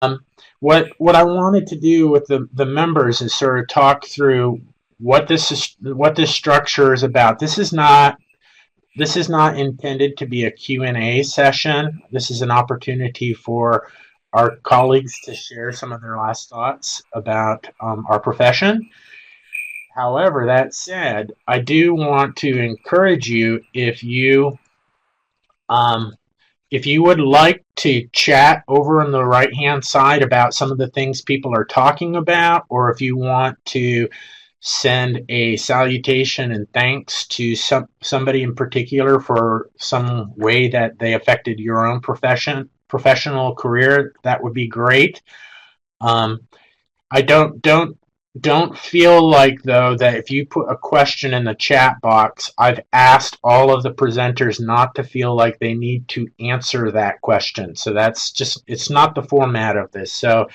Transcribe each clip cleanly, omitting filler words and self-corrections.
Um, what I wanted to do with the members is sort of talk through what this structure is about. This is not intended to be a Q&A session. This is an opportunity for our colleagues to share some of their last thoughts about our profession. However, that said, I do want to encourage you um, if you would like to chat over on the right hand side about some of the things people are talking about, or if you want to send a salutation and thanks to somebody in particular for some way that they affected your own professional career, that would be great. Um, I don't feel like though that if you put a question in the chat box, I've asked all of the presenters not to feel like they need to answer that question. So that's just it's not the format of this. So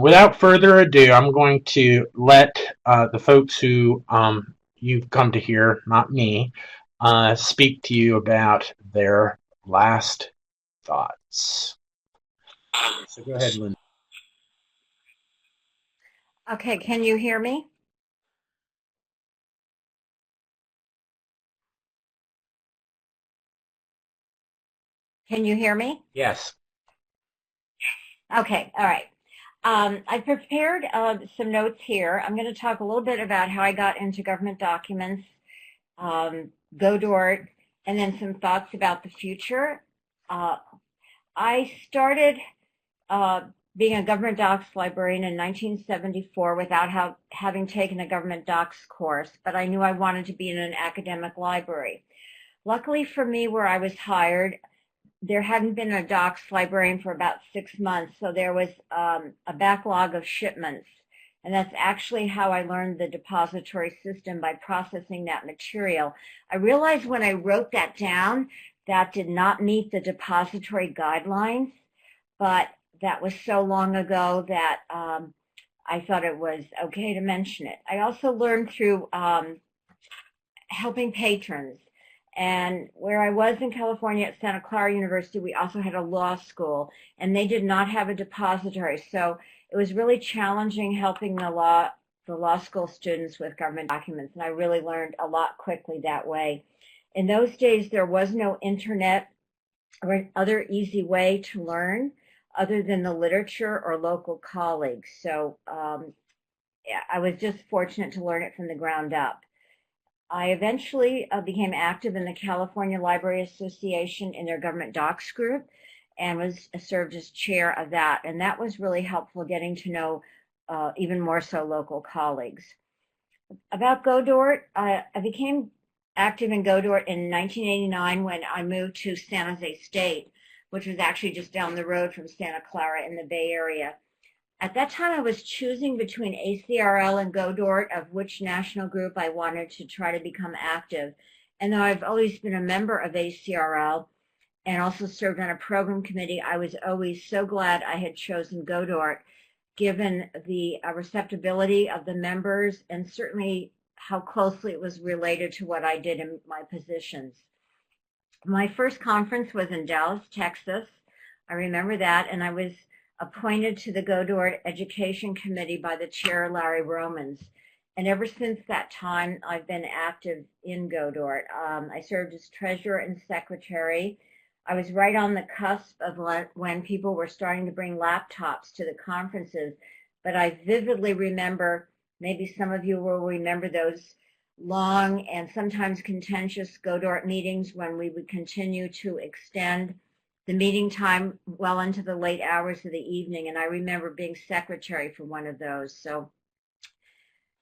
without further ado, I'm going to let the folks who you've come to hear, not me, speak to you about their last thoughts. So go ahead, Linda. Okay, can you hear me? Can you hear me? Yes. Okay, all right. I prepared some notes here. I'm going to talk a little bit about how I got into government documents, GODORT, and then some thoughts about the future. Uh, I started uh, being a government docs librarian in 1974 without having taken a government docs course, but I knew I wanted to be in an academic library. Luckily for me, where I was hired, there hadn't been a docs librarian for about 6 months, so there was a backlog of shipments. And that's actually how I learned the depository system, by processing that material. I realized when I wrote that down, that did not meet the depository guidelines, but that was so long ago that I thought it was okay to mention it. I also learned through helping patrons. And where I was in California at Santa Clara University, we also had a law school, and they did not have a depository. So it was really challenging helping the law school students with government documents, and I really learned a lot quickly that way. In those days, there was no internet or other easy way to learn other than the literature or local colleagues. So yeah, I was just fortunate to learn it from the ground up. I eventually became active in the California Library Association in their government docs group, and was served as chair of that. And that was really helpful, getting to know even more so local colleagues. About GODORT, I became active in GODORT in 1989 when I moved to San Jose State, which was actually just down the road from Santa Clara in the Bay Area. At that time, I was choosing between ACRL and GODORT of which national group I wanted to try to become active. And though I've always been a member of ACRL and also served on a program committee, I was always so glad I had chosen GODORT, given the receptibility of the members and certainly how closely it was related to what I did in my positions. My first conference was in Dallas, Texas. I remember that, and I was appointed to the GODORT Education Committee by the chair, Larry Romans. And ever since that time, I've been active in GODORT. I served as treasurer and secretary. I was right on the cusp of when people were starting to bring laptops to the conferences, but I vividly remember, maybe some of you will remember those long and sometimes contentious GODORT meetings when we would continue to extend the meeting time well into the late hours of the evening. And I remember being secretary for one of those. So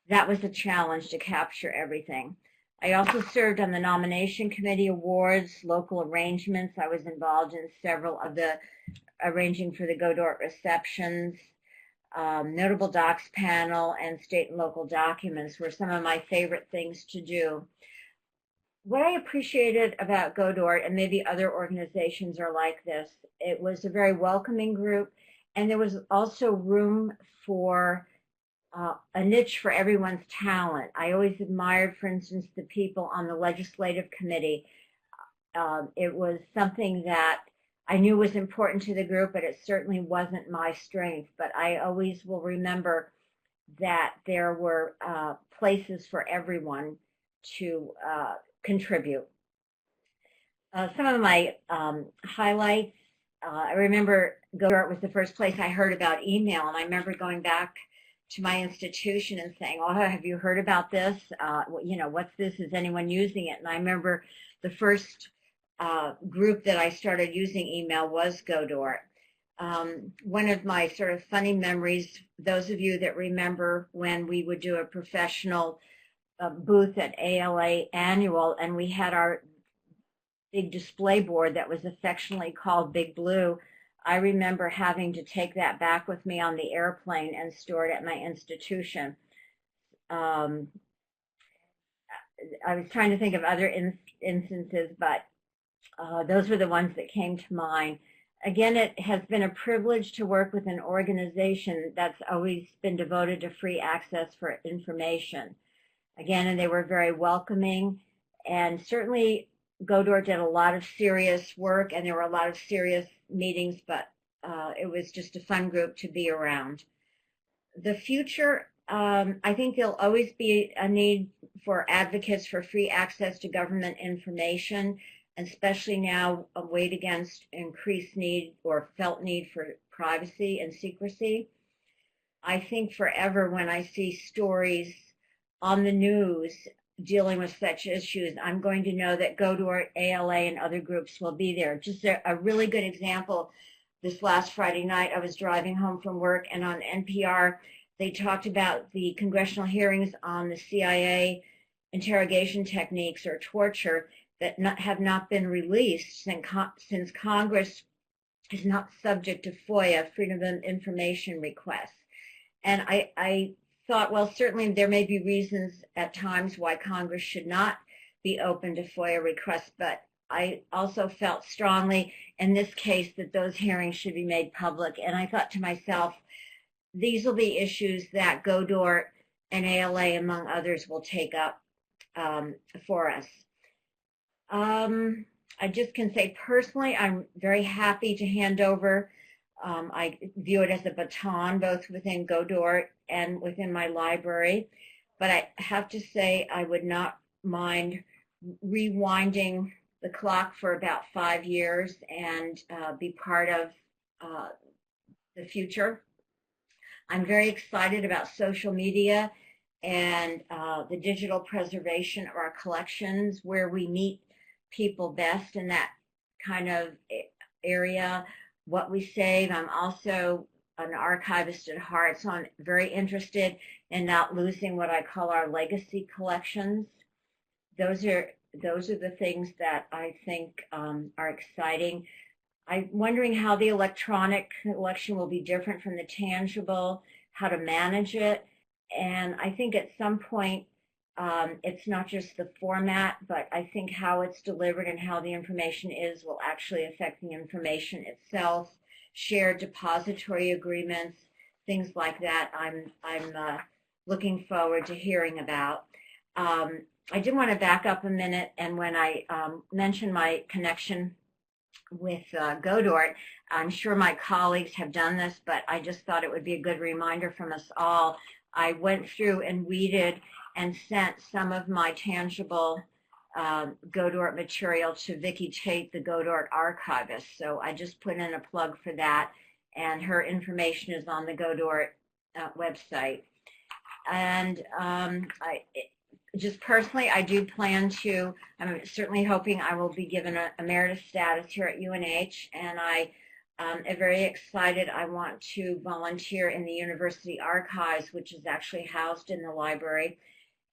that was a challenge to capture everything. I also served on the nomination committee, awards, local arrangements. I was involved in several of the arranging for the GODORT receptions. Notable docs panel and state and local documents were some of my favorite things to do. What I appreciated about GODORT, and maybe other organizations are like this, it was a very welcoming group, and there was also room for a niche for everyone's talent. I always admired, for instance, the people on the legislative committee. It was something that I knew was important to the group, but it certainly wasn't my strength. But I always will remember that there were places for everyone to contribute. Some of my highlights, I remember GODORT was the first place I heard about email, and I remember going back to my institution and saying, oh, have you heard about this? What's this? Is anyone using it? And I remember the first group that I started using email was GODORT. One of my sort of funny memories, those of you that remember when we would do a professional booth at ALA Annual, and we had our big display board that was affectionately called Big Blue, I remember having to take that back with me on the airplane and store it at my institution. I was trying to think of other instances, but those were the ones that came to mind. Again, it has been a privilege to work with an organization that's always been devoted to free access for information. Again, and they were very welcoming, and certainly GODORT did a lot of serious work, and there were a lot of serious meetings, but it was just a fun group to be around. The future, I think there'll always be a need for advocates for free access to government information, especially now weighed against increased need or felt need for privacy and secrecy. I think forever when I see stories on the news dealing with such issues, I'm going to know that GODORT, ALA, and other groups will be there. Just a really good example, this last Friday night, I was driving home from work, and on NPR, they talked about the congressional hearings on the CIA interrogation techniques or torture that have not been released since Congress is not subject to FOIA, Freedom of Information requests. And I thought, well, certainly there may be reasons at times why Congress should not be open to FOIA requests, but I also felt strongly in this case that those hearings should be made public. And I thought to myself, these will be issues that GODORT and ALA, among others, will take up for us. I just can say personally, I'm very happy to hand over. I view it as a baton, both within GODORT and within my library. But I have to say I would not mind rewinding the clock for about 5 years and be part of the future. I'm very excited about social media and the digital preservation of our collections, where we meet people best in that kind of area, what we save. I'm also an archivist at heart, so I'm very interested in not losing what I call our legacy collections. Those are the things that I think are exciting. I'm wondering how the electronic collection will be different from the tangible, how to manage it, and I think at some point it's not just the format, but I think how it's delivered and how the information is will actually affect the information itself. Shared depository agreements, things like that. I'm looking forward to hearing about. I did want to back up a minute, and when I mentioned my connection with GODORT, I'm sure my colleagues have done this, but I just thought it would be a good reminder from us all. I went through and weeded and sent some of my tangible GODORT material to Vicki Tate, the GODORT archivist. So I just put in a plug for that, and her information is on the GODORT website. And just personally, I do plan to, I'm certainly hoping I will be given a emeritus status here at UNH, and I am very excited. I want to volunteer in the university archives, which is actually housed in the library.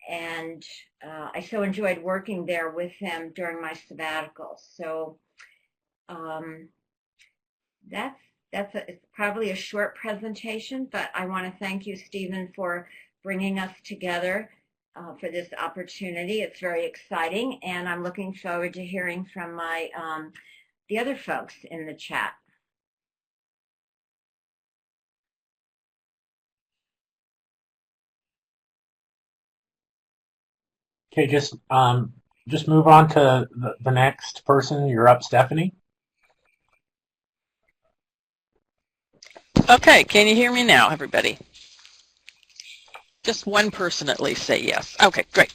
And I so enjoyed working there with them during my sabbatical. So it's probably a short presentation, but I want to thank you, Stephen, for bringing us together for this opportunity. It's very exciting, and I'm looking forward to hearing from the other folks in the chat. Okay, just move on to the next person. You're up, Stephanie. Okay, can you hear me now, everybody? Just one person at least say yes. Okay, great.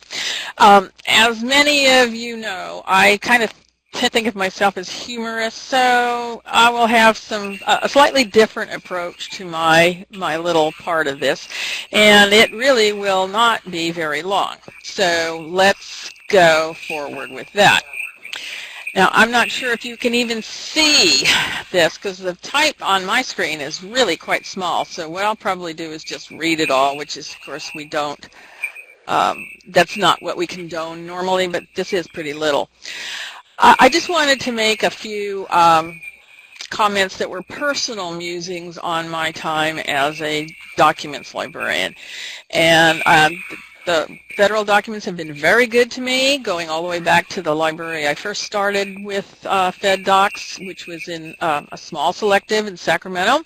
As many of you know, I kind of think of myself as humorous, so I will have a slightly different approach to my little part of this, and it really will not be very long. So let's go forward with that. Now, I'm not sure if you can even see this because the type on my screen is really quite small. So what I'll probably do is just read it all, which is, of course, we don't. That's not what we condone normally, but this is pretty little. I just wanted to make a few comments that were personal musings on my time as a documents librarian. And the federal documents have been very good to me, going all the way back to the library I first started with Fed Docs, which was in a small selective in Sacramento.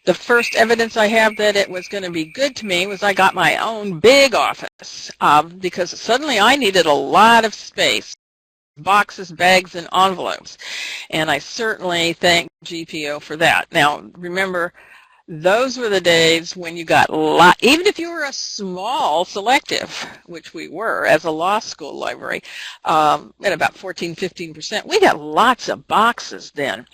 The first evidence I have that it was going to be good to me was I got my own big office because suddenly I needed a lot of space, boxes, bags, and envelopes. And I certainly thank GPO for that. Now, remember, those were the days when you got even if you were a small selective, which we were as a law school library, at about 14–15%, we got lots of boxes then.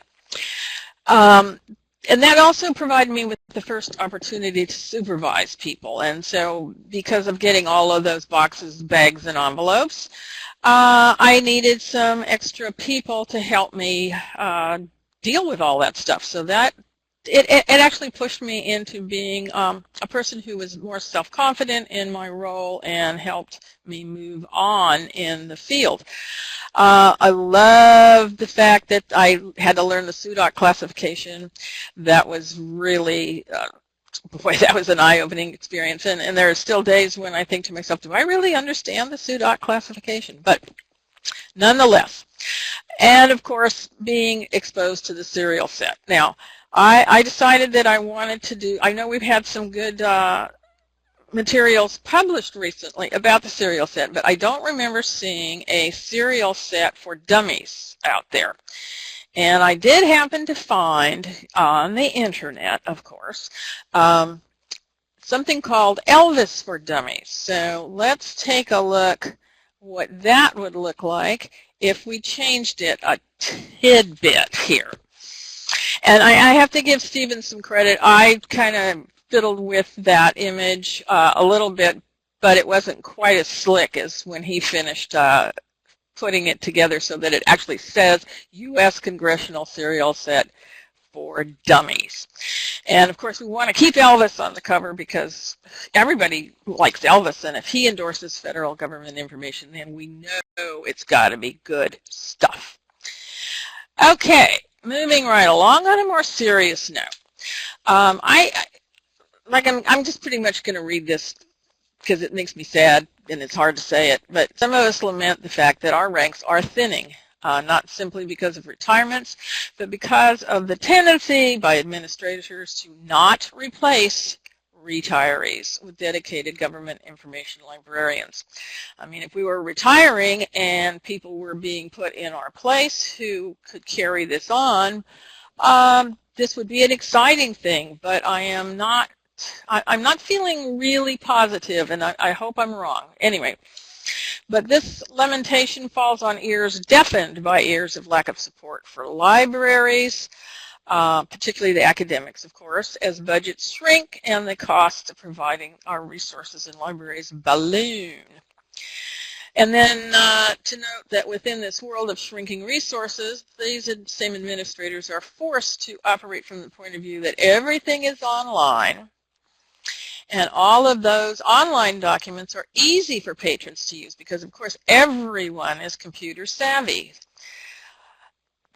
And that also provided me with the first opportunity to supervise people. And so because of getting all of those boxes, bags, and envelopes, I needed some extra people to help me deal with all that stuff. So that it actually pushed me into being a person who was more self-confident in my role and helped me move on in the field. I love the fact that I had to learn the SUDOC classification. That was really, boy, that was an eye-opening experience. And there are still days when I think to myself, do I really understand the SUDOC classification? But nonetheless, and of course, being exposed to the serial set. Now, I decided that I wanted to do, I know we've had some good materials published recently about the serial set, but I don't remember seeing a serial set for dummies out there. And I did happen to find on the internet, of course, something called Elvis for Dummies. So let's take a look what that would look like if we changed it a tidbit here. And I have to give Stephen some credit. I kind of fiddled with that image a little bit, but it wasn't quite as slick as when he finished putting it together so that it actually says U.S. Congressional Serial Set for Dummies. And of course we want to keep Elvis on the cover because everybody likes Elvis, and if he endorses federal government information, then we know it's got to be good stuff. Okay, moving right along on a more serious note. I'm just pretty much going to read this because it makes me sad and it's hard to say it, but some of us lament the fact that our ranks are thinning, not simply because of retirements, but because of the tendency by administrators to not replace retirees with dedicated government information librarians. I mean, if we were retiring and people were being put in our place who could carry this on, this would be an exciting thing, but I'm not feeling really positive, and I hope I'm wrong. Anyway, but this lamentation falls on ears deafened by years of lack of support for libraries, particularly the academics, of course, as budgets shrink and the cost of providing our resources in libraries balloon. And then to note that within this world of shrinking resources, these same administrators are forced to operate from the point of view that everything is online, and all of those online documents are easy for patrons to use because, of course, everyone is computer savvy.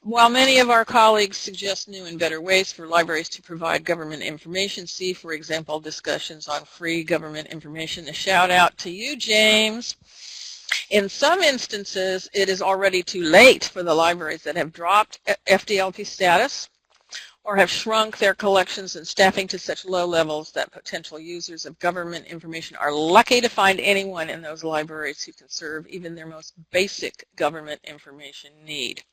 While many of our colleagues suggest new and better ways for libraries to provide government information, see, for example, discussions on free government information, a shout out to you, James. In some instances, it is already too late for the libraries that have dropped FDLP status or have shrunk their collections and staffing to such low levels that potential users of government information are lucky to find anyone in those libraries who can serve even their most basic government information need.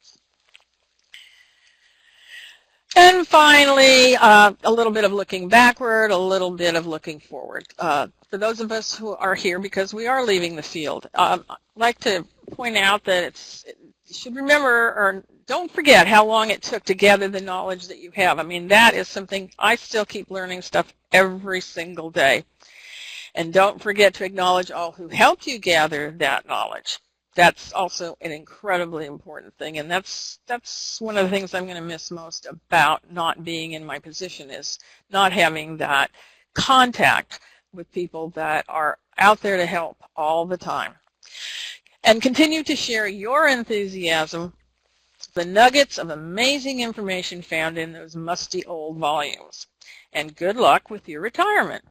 And finally, a little bit of looking backward, a little bit of looking forward. For those of us who are here because we are leaving the field, I'd like to point out that you should remember, or don't forget, how long it took to gather the knowledge that you have. I mean, that is something I still keep learning stuff every single day. And don't forget to acknowledge all who helped you gather that knowledge. That's also an incredibly important thing, and that's one of the things I'm going to miss most about not being in my position, is not having that contact with people that are out there to help all the time. And continue to share your enthusiasm, the nuggets of amazing information found in those musty old volumes. And good luck with your retirement.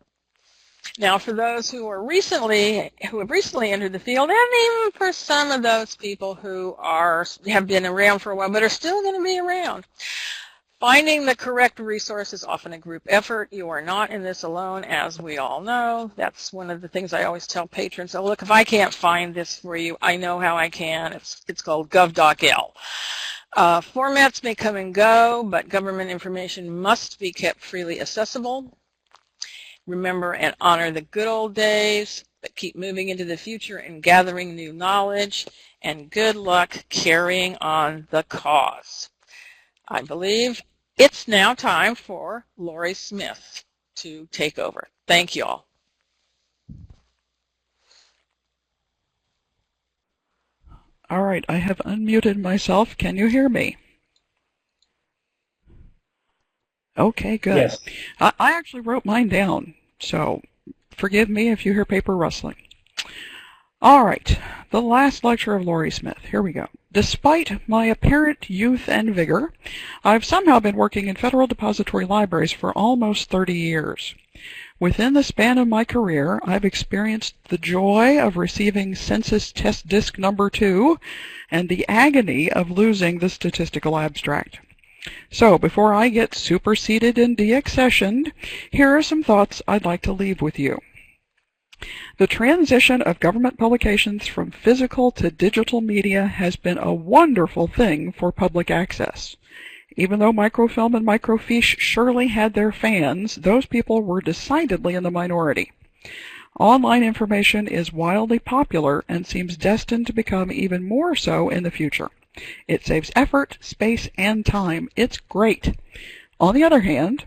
Now, for those who have recently entered the field, and even for some of those people who have been around for a while but are still going to be around, finding the correct resource is often a group effort. You are not in this alone, as we all know. That's one of the things I always tell patrons. Oh, look, if I can't find this for you, I know how I can. It's called gov.l. Formats may come and go, but government information must be kept freely accessible. Remember and honor the good old days, but keep moving into the future and gathering new knowledge, and good luck carrying on the cause. I believe it's now time for Lori Smith to take over. Thank you all. All right, I have unmuted myself. Can you hear me? Okay, good. Yes. I actually wrote mine down, so forgive me if you hear paper rustling. All right, the last lecture of Lori Smith. Here we go. Despite my apparent youth and vigor, I've somehow been working in federal depository libraries for almost 30 years. Within the span of my career, I've experienced the joy of receiving census test disc number 2 and the agony of losing the statistical abstract. So, before I get superseded and deaccessioned, here are some thoughts I'd like to leave with you. The transition of government publications from physical to digital media has been a wonderful thing for public access. Even though microfilm and microfiche surely had their fans, those people were decidedly in the minority. Online information is wildly popular and seems destined to become even more so in the future. It saves effort, space, and time. It's great. On the other hand,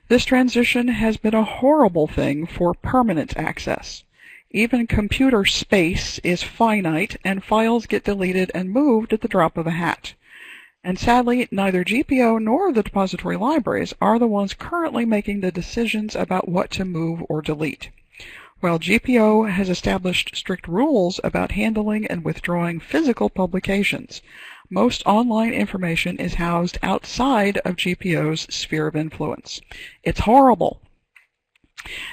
this transition has been a horrible thing for permanent access. Even computer space is finite, and files get deleted and moved at the drop of a hat. And sadly, neither GPO nor the depository libraries are the ones currently making the decisions about what to move or delete. While GPO has established strict rules about handling and withdrawing physical publications, most online information is housed outside of GPO's sphere of influence. It's horrible.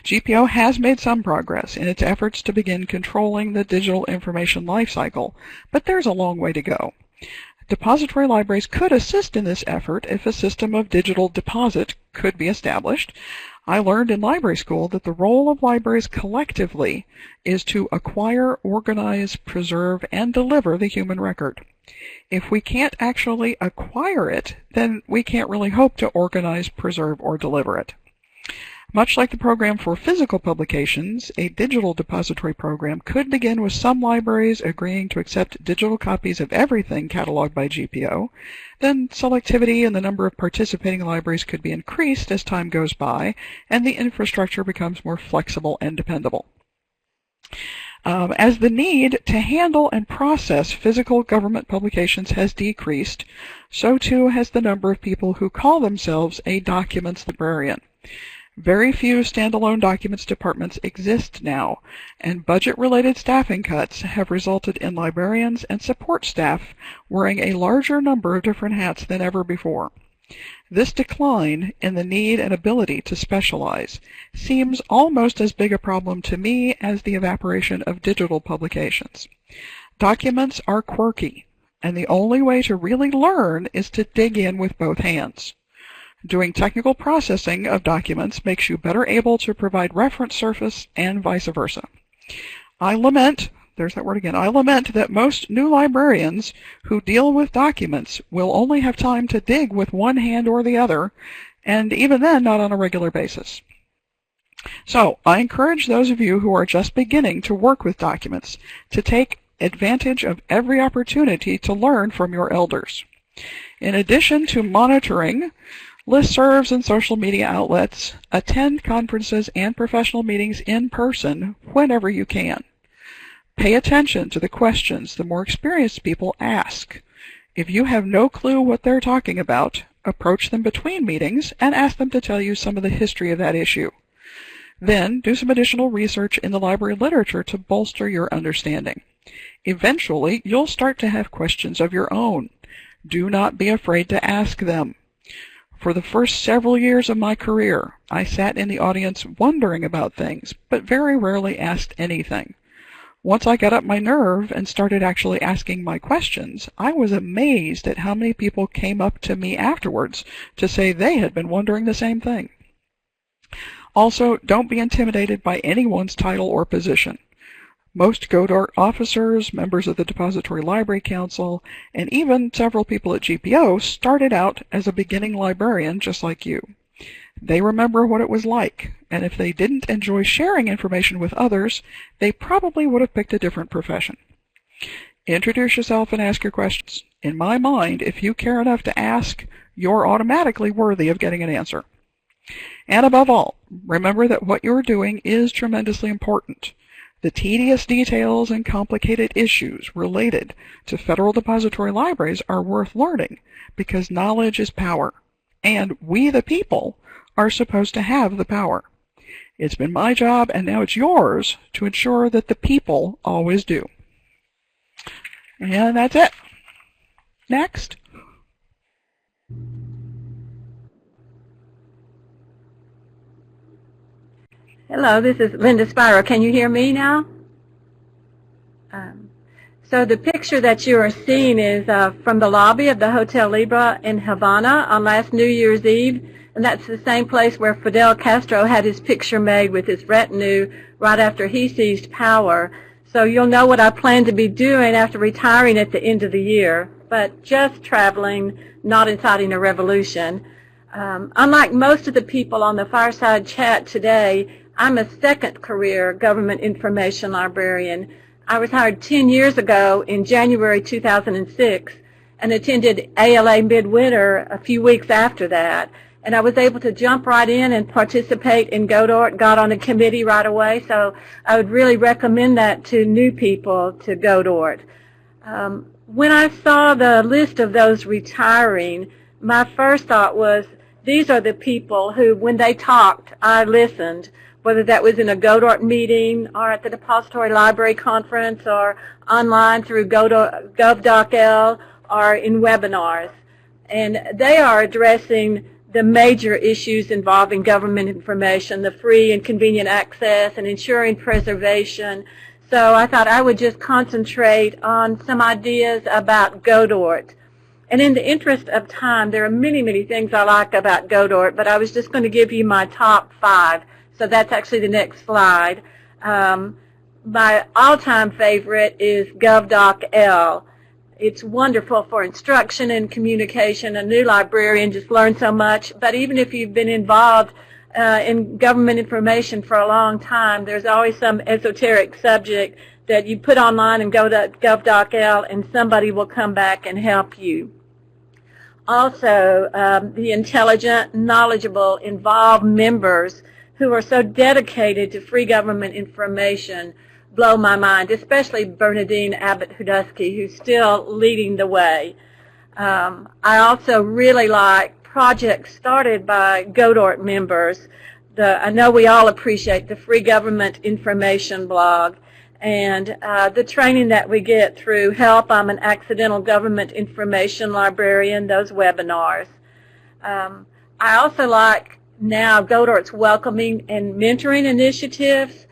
GPO has made some progress in its efforts to begin controlling the digital information lifecycle, but there's a long way to go. Depository libraries could assist in this effort if a system of digital deposit could be established. I learned in library school that the role of libraries collectively is to acquire, organize, preserve, and deliver the human record. If we can't actually acquire it, then we can't really hope to organize, preserve, or deliver it. Much like the program for physical publications, a digital depository program could begin with some libraries agreeing to accept digital copies of everything cataloged by GPO. Then selectivity and the number of participating libraries could be increased as time goes by, and the infrastructure becomes more flexible and dependable. As the need to handle and process physical government publications has decreased, so too has the number of people who call themselves a documents librarian. Very few standalone documents departments exist now, and budget-related staffing cuts have resulted in librarians and support staff wearing a larger number of different hats than ever before. This decline in the need and ability to specialize seems almost as big a problem to me as the evaporation of digital publications. Documents are quirky, and the only way to really learn is to dig in with both hands. Doing technical processing of documents makes you better able to provide reference surface and vice versa. I lament there's that word again. I lament that most new librarians who deal with documents will only have time to dig with one hand or the other, and even then not on a regular basis. So I encourage those of you who are just beginning to work with documents to take advantage of every opportunity to learn from your elders. In addition to monitoring listservs and social media outlets, attend conferences and professional meetings in person whenever you can. Pay attention to the questions the more experienced people ask. If you have no clue what they're talking about, approach them between meetings and ask them to tell you some of the history of that issue. Then do some additional research in the library literature to bolster your understanding. Eventually, you'll start to have questions of your own. Do not be afraid to ask them. For the first several years of my career, I sat in the audience wondering about things, but very rarely asked anything. Once I got up my nerve and started actually asking my questions, I was amazed at how many people came up to me afterwards to say they had been wondering the same thing. Also, don't be intimidated by anyone's title or position. Most GODORT officers, members of the Depository Library Council, and even several people at GPO started out as a beginning librarian just like you. They remember what it was like, and if they didn't enjoy sharing information with others, they probably would have picked a different profession. Introduce yourself and ask your questions. In my mind, if you care enough to ask, you're automatically worthy of getting an answer. And above all, remember that what you're doing is tremendously important. The tedious details and complicated issues related to federal depository libraries are worth learning because knowledge is power, and we the people are supposed to have the power. It's been my job, and now it's yours, to ensure that the people always do. And that's it. Next. Hello, this is Linda Spiro. Can you hear me now? So the picture that you are seeing is from the lobby of the Hotel Libra in Havana on last New Year's Eve, and that's the same place where Fidel Castro had his picture made with his retinue right after he seized power. So you'll know what I plan to be doing after retiring at the end of the year, but just traveling, not inciting a revolution. Unlike most of the people on the fireside chat today, I'm a second career government information librarian. I was hired 10 years ago in January 2006 and attended ALA midwinter a few weeks after that. And I was able to jump right in and participate in GODORT, got on a committee right away. So I would really recommend that to new people to GODORT. When I saw the list of those retiring, my first thought was, these are the people who, when they talked, I listened, whether that was in a GODORT meeting or at the Depository Library Conference or online through gov.l or in webinars. And they are addressing the major issues involving government information, the free and convenient access and ensuring preservation. So I thought I would just concentrate on some ideas about GODORT. And in the interest of time, there are many, many things I like about GODORT, but I was just going to give you my top 5. So that's actually the next slide. My all-time favorite is gov.l. It's wonderful for instruction and communication. A new librarian just learns so much. But even if you've been involved in government information for a long time, there's always some esoteric subject that you put online and go to gov.l, and somebody will come back and help you. Also, the intelligent, knowledgeable, involved members who are so dedicated to free government information blow my mind, especially Bernadine Abbott-Hudusky, who's still leading the way. I also really like projects started by GODORT members. I know we all appreciate the Free Government Information blog and the training that we get through Help, I'm an Accidental Government Information Librarian, those webinars. I also like now GODORT's welcoming and mentoring initiatives,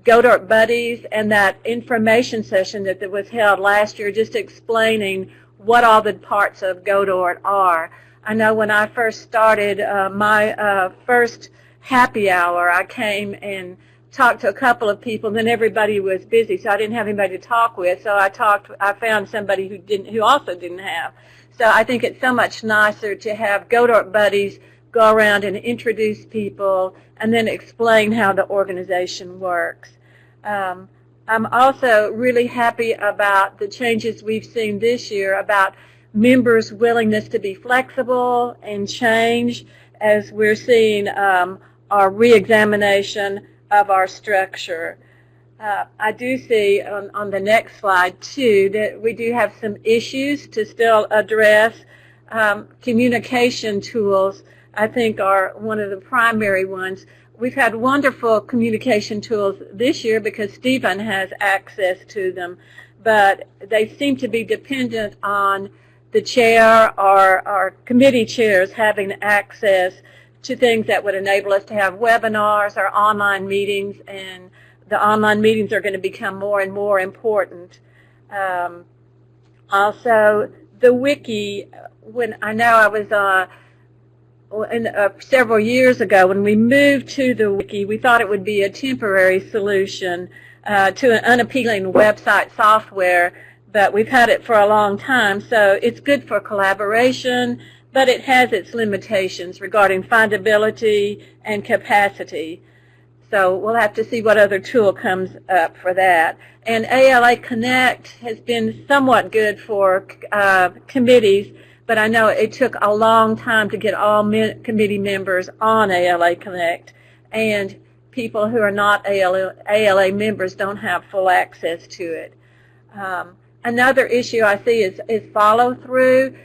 GODORT Buddies, and that information session that was held last year just explaining what all the parts of GODORT are. I know when I first started my first happy hour, I came and talked to a couple of people, then everybody was busy, so I didn't have anybody to talk with. So I found somebody who also didn't have. So I think it's so much nicer to have GODORT buddies go around and introduce people and then explain how the organization works. I'm also really happy about the changes we've seen this year about members' willingness to be flexible and change as we're seeing our reexamination of our structure. I do see on the next slide, too, that we do have some issues to still address. Communication tools, I think, are one of the primary ones. We've had wonderful communication tools this year because Stephen has access to them, but they seem to be dependent on the chair or our committee chairs having access to things that would enable us to have webinars or online meetings, and the online meetings are going to become more and more important. Also, the wiki, when I know I was several years ago when we moved to the wiki, we thought it would be a temporary solution to an unappealing website software, but we've had it for a long time, so it's good for collaboration, but it has its limitations regarding findability and capacity. So we'll have to see what other tool comes up for that. And ALA Connect has been somewhat good for committees, but I know it took a long time to get all committee members on ALA Connect, and people who are not ALA members don't have full access to it. Another issue I see is follow-through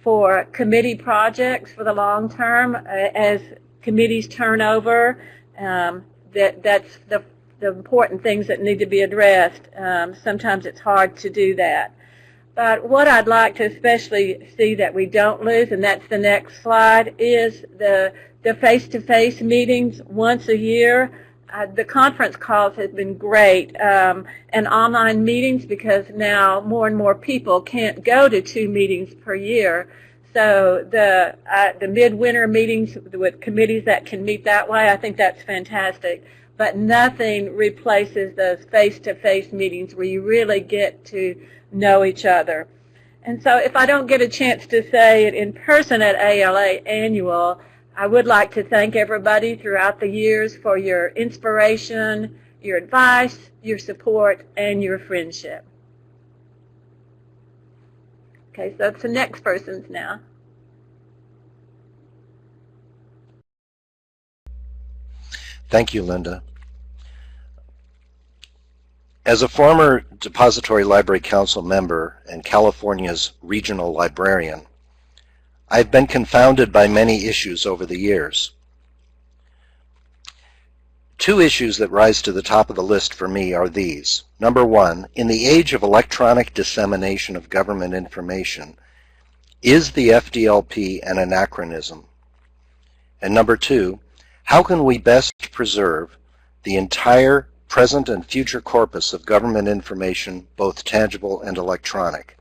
for committee projects for the long term. As committees turn over, that's the important things that need to be addressed. Sometimes it's hard to do that. But what I'd like to especially see that we don't lose, and that's the next slide, is the face-to-face meetings once a year. The conference calls have been great, and online meetings, because now more and more people can't go to 2 meetings per year. So the midwinter meetings with committees that can meet that way, I think that's fantastic. But nothing replaces those face-to-face meetings where you really get to know each other. And so if I don't get a chance to say it in person at ALA Annual, I would like to thank everybody throughout the years for your inspiration, your advice, your support, and your friendship. Okay, so it's the next person's now. Thank you, Linda. As a former Depository Library Council member and California's regional librarian, I've been confounded by many issues over the years. 2 issues that rise to the top of the list for me are these. Number 1, in the age of electronic dissemination of government information, is the FDLP an anachronism? And number 2, how can we best preserve the entire present and future corpus of government information, both tangible and electronic?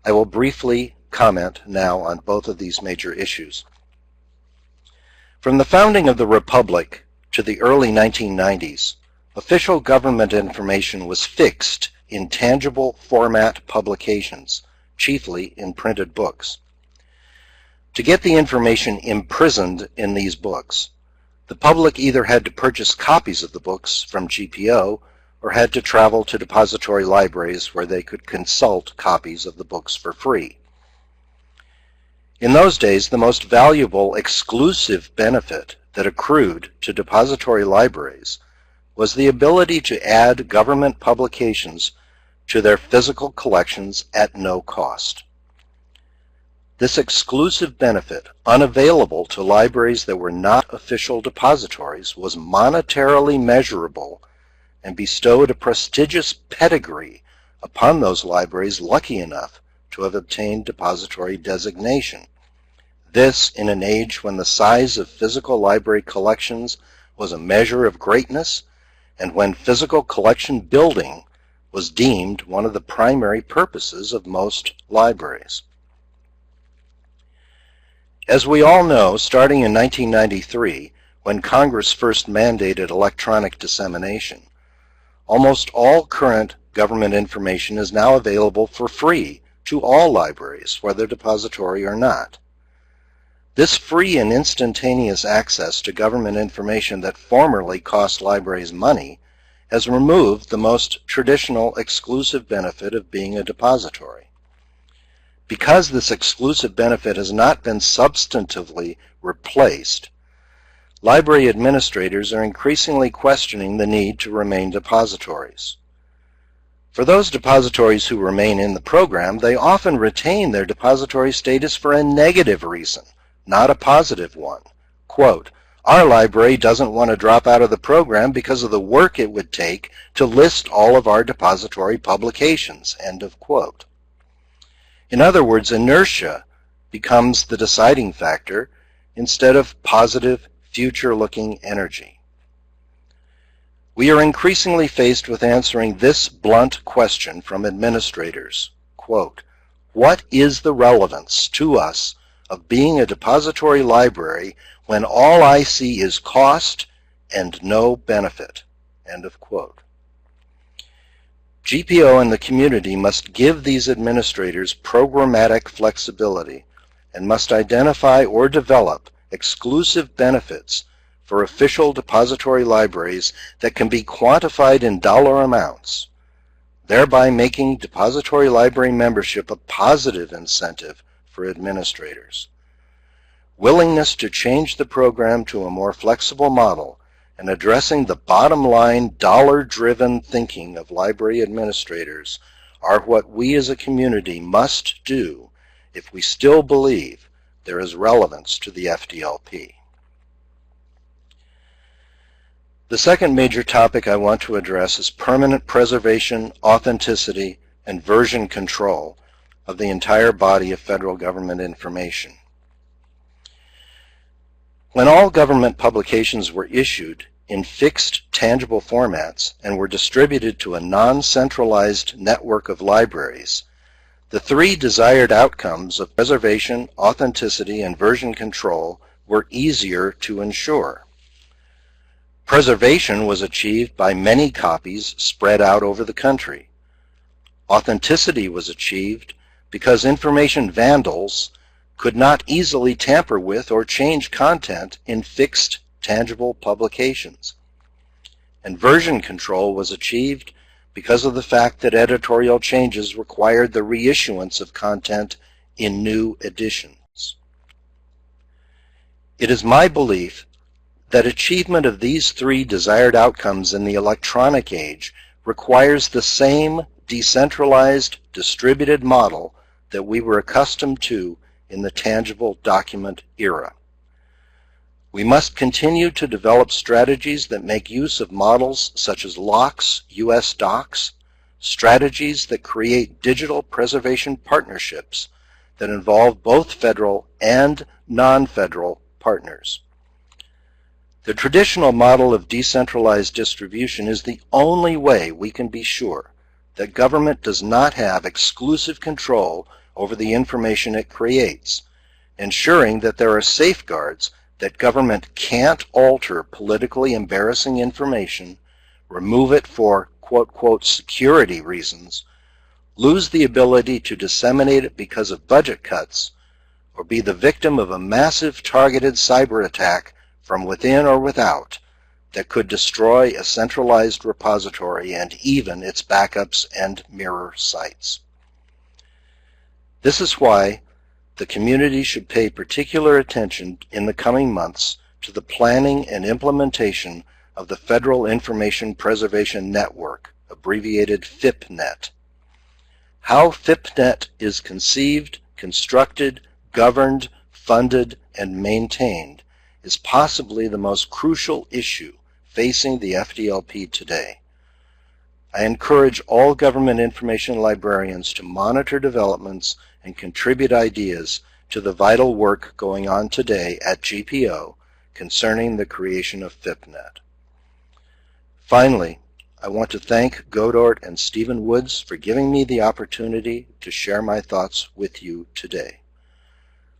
I will briefly comment now on both of these major issues. From the founding of the Republic to the early 1990s, official government information was fixed in tangible format publications, chiefly in printed books. To get the information imprisoned in these books, the public either had to purchase copies of the books from GPO or had to travel to depository libraries where they could consult copies of the books for free. In those days, the most valuable exclusive benefit that accrued to depository libraries was the ability to add government publications to their physical collections at no cost. This exclusive benefit, unavailable to libraries that were not official depositories, was monetarily measurable and bestowed a prestigious pedigree upon those libraries lucky enough to have obtained depository designation. This in an age when the size of physical library collections was a measure of greatness and when physical collection building was deemed one of the primary purposes of most libraries. As we all know, starting in 1993, when Congress first mandated electronic dissemination. Almost all current government information is now available for free to all libraries, whether depository or not. This free and instantaneous access to government information that formerly cost libraries money has removed the most traditional exclusive benefit of being a depository. Because this exclusive benefit has not been substantively replaced, library administrators are increasingly questioning the need to remain depositories. For those depositories who remain in the program, they often retain their depository status for a negative reason, not a positive one. Quote, "Our library doesn't want to drop out of the program because of the work it would take to list all of our depository publications." End of quote. In other words, inertia becomes the deciding factor instead of positive, future-looking energy. We are increasingly faced with answering this blunt question from administrators. Quote, "What is the relevance to us of being a depository library when all I see is cost and no benefit?" End of quote. GPO and the community must give these administrators programmatic flexibility and must identify or develop exclusive benefits for official depository libraries that can be quantified in dollar amounts, thereby making depository library membership a positive incentive for administrators. Willingness to change the program to a more flexible model and addressing the bottom line dollar-driven thinking of library administrators are what we as a community must do if we still believe there is relevance to the FDLP. The second major topic I want to address is permanent preservation, authenticity, and version control of the entire body of federal government information. When all government publications were issued in fixed, tangible formats and were distributed to a non-centralized network of libraries, the three desired outcomes of preservation, authenticity, and version control were easier to ensure. Preservation was achieved by many copies spread out over the country. Authenticity was achieved because information vandals could not easily tamper with or change content in fixed, tangible publications. And version control was achieved because of the fact that editorial changes required the reissuance of content in new editions. It is my belief that achievement of these three desired outcomes in the electronic age requires the same decentralized, distributed model that we were accustomed to in the tangible document era. We must continue to develop strategies that make use of models such as Locke's U.S. Docs, strategies that create digital preservation partnerships that involve both federal and non-federal partners. The traditional model of decentralized distribution is the only way we can be sure that government does not have exclusive control over the information it creates, ensuring that there are safeguards that government can't alter politically embarrassing information, remove it for quote-quote security reasons, lose the ability to disseminate it because of budget cuts, or be the victim of a massive targeted cyber attack from within or without that could destroy a centralized repository and even its backups and mirror sites. This is why the community should pay particular attention in the coming months to the planning and implementation of the Federal Information Preservation Network, abbreviated FIPNet. How FIPNet is conceived, constructed, governed, funded, and maintained is possibly the most crucial issue facing the FDLP today. I encourage all government information librarians to monitor developments and contribute ideas to the vital work going on today at GPO concerning the creation of FIPNet. Finally, I want to thank GODORT and Stephen Woods for giving me the opportunity to share my thoughts with you today.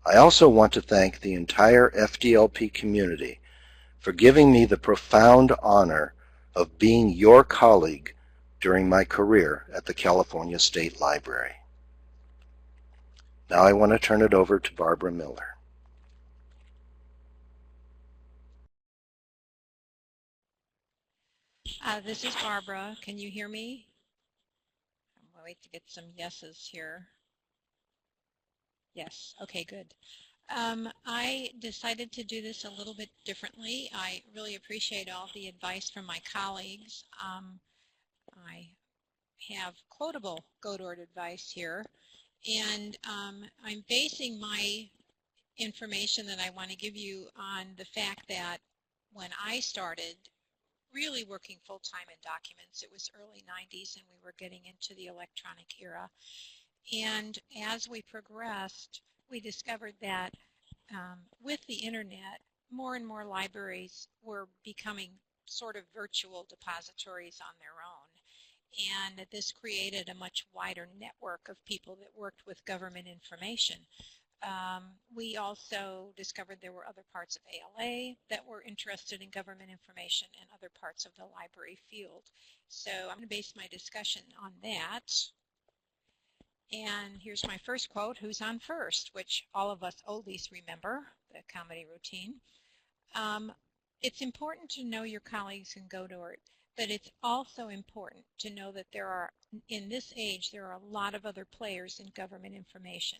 I also want to thank the entire FDLP community for giving me the profound honor of being your colleague during my career at the California State Library. Now I want to turn it over to Barbara Miller. This is Barbara. Can you hear me? I'm going to wait to get some yeses here. Yes. Okay, good. I decided to do this a little bit differently. I really appreciate all the advice from my colleagues. I have quotable GODORT advice here, and I'm basing my information that I want to give you on the fact that when I started really working full-time in documents, it was early 90s and we were getting into the electronic era. And as we progressed, we discovered that with the internet, more and more libraries were becoming sort of virtual depositories on their own. And this created a much wider network of people that worked with government information. We also discovered there were other parts of ALA that were interested in government information and other parts of the library field. So I'm going to base my discussion on that. And here's my first quote, who's on first, which all of us oldies remember, the comedy routine. It's important to know your colleagues in GODORT, but it's also important to know that there are, in this age, there are a lot of other players in government information.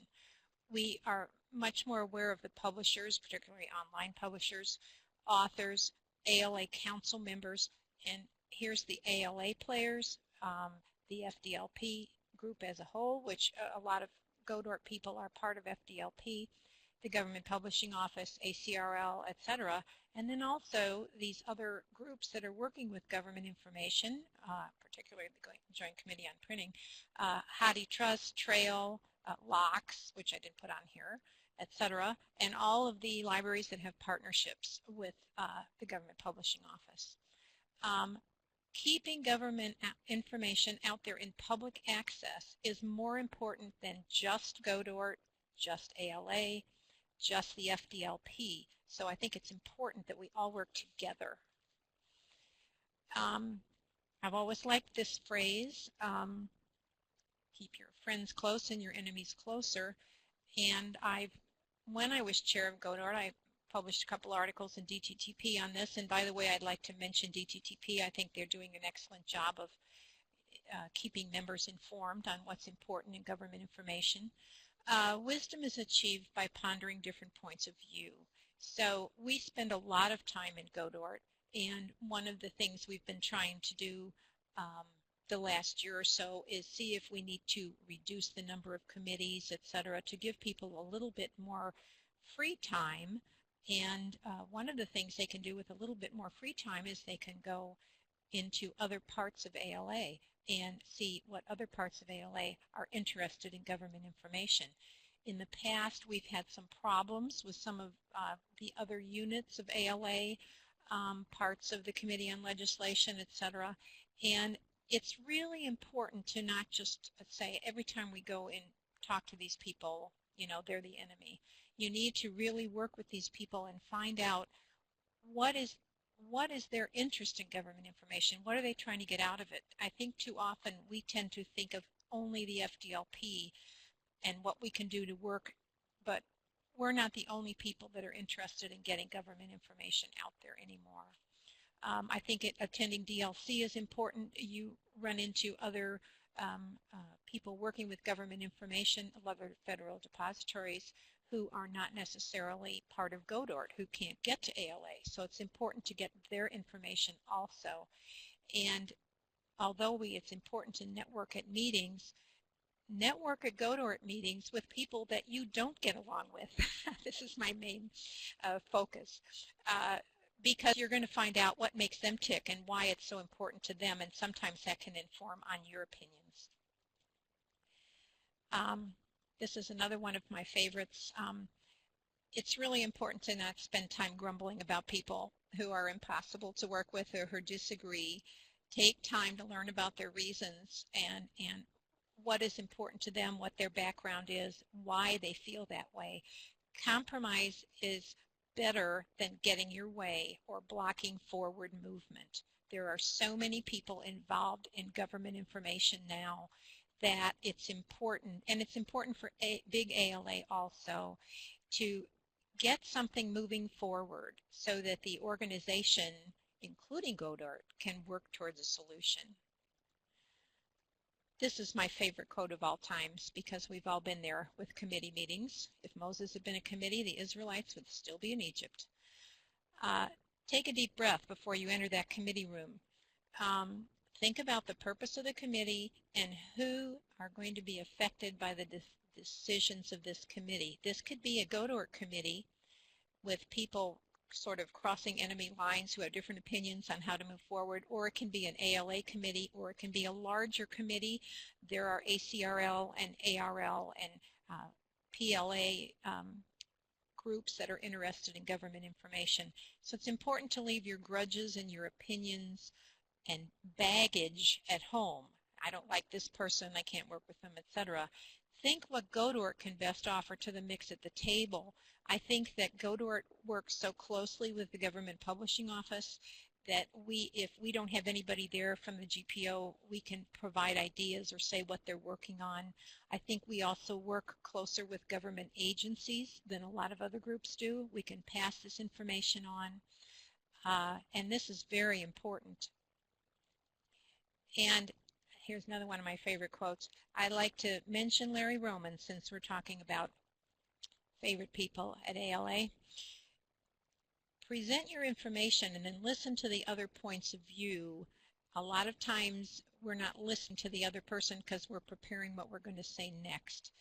We are much more aware of the publishers, particularly online publishers, authors, ALA council members, and here's the ALA players, the FDLP group as a whole, which a lot of GODORT people are part of FDLP, the Government Publishing Office, ACRL, etc., and then also these other groups that are working with government information, particularly the Joint Committee on Printing, HathiTrust, Trail, LOCKS, which I didn't put on here, etc., and all of the libraries that have partnerships with the Government Publishing Office. Keeping government information out there in public access is more important than just GODORT, just ALA, just the FDLP. So I think it's important that we all work together. I've always liked this phrase, keep your friends close and your enemies closer. And when I was chair of GODORT, I published a couple articles in DTTP on this. And by the way, I'd like to mention DTTP. I think they're doing an excellent job of keeping members informed on what's important in government information. Wisdom is achieved by pondering different points of view. So we spend a lot of time in GODORT, and one of the things we've been trying to do the last year or so is see if we need to reduce the number of committees, etc., to give people a little bit more free time. And one of the things they can do with a little bit more free time is they can go into other parts of ALA and see what other parts of ALA are interested in government information. In the past, we've had some problems with some of the other units of ALA, parts of the Committee on Legislation, etc. And it's really important to not just say every time we go and talk to these people, you know, they're the enemy. You need to really work with these people and find out what is their interest in government information. What are they trying to get out of it? I think too often we tend to think of only the FDLP and what we can do to work, but we're not the only people that are interested in getting government information out there anymore. I think attending DLC is important. You run into other people working with government information, other federal depositories who are not necessarily part of GODORT, who can't get to ALA. So it's important to get their information also. And although it's important to network at meetings, network at GODORT meetings with people that you don't get along with. This is my main focus. Because you're going to find out what makes them tick and why it's so important to them, and sometimes that can inform on your opinions. This is another one of my favorites. It's really important to not spend time grumbling about people who are impossible to work with or who disagree. Take time to learn about their reasons and what is important to them, what their background is, why they feel that way. Compromise is better than getting your way or blocking forward movement. There are so many people involved in government information now that it's important, and it's important for big ALA also, to get something moving forward so that the organization, including GODORT, can work towards a solution. This is my favorite quote of all times because we've all been there with committee meetings. If Moses had been a committee, the Israelites would still be in Egypt. Take a deep breath before you enter that committee room. Think about the purpose of the committee and who are going to be affected by the decisions of this committee. This could be a GODORT committee with people sort of crossing enemy lines who have different opinions on how to move forward, or it can be an ALA committee, or it can be a larger committee. There are ACRL and ARL and PLA groups that are interested in government information. So it's important to leave your grudges and your opinions and baggage at home. I don't like this person, I can't work with them, etc. Think what GODORT can best offer to the mix at the table. I think that GODORT works so closely with the Government Publishing Office that if we don't have anybody there from the GPO, we can provide ideas or say what they're working on. I think we also work closer with government agencies than a lot of other groups do. We can pass this information on, and this is very important. And here's another one of my favorite quotes. I like to mention Larry Roman since we're talking about favorite people at ALA. Present your information and then listen to the other points of view. A lot of times we're not listening to the other person because we're preparing what we're going to say next.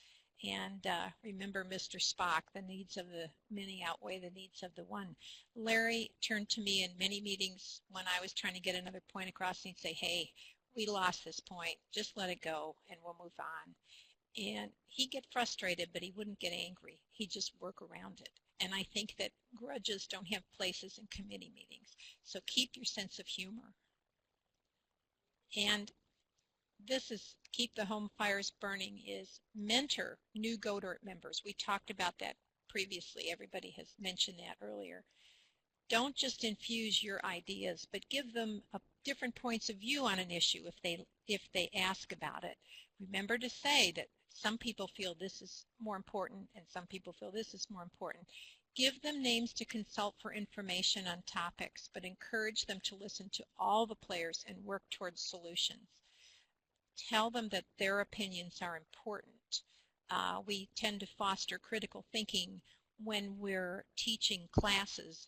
And remember Mr. Spock, the needs of the many outweigh the needs of the one. Larry turned to me in many meetings when I was trying to get another point across, and he'd say, hey, we lost this point, just let it go and we'll move on. And he'd get frustrated, but he wouldn't get angry. He'd just work around it. And I think that grudges don't have places in committee meetings. So keep your sense of humor. And this is keep the home fires burning, is mentor new GODORT members. We talked about that previously. Everybody has mentioned that earlier. Don't just infuse your ideas, but give them different points of view on an issue if they ask about it. Remember to say that some people feel this is more important and some people feel this is more important. Give them names to consult for information on topics, but encourage them to listen to all the players and work towards solutions. Tell them that their opinions are important. We tend to foster critical thinking when we're teaching classes.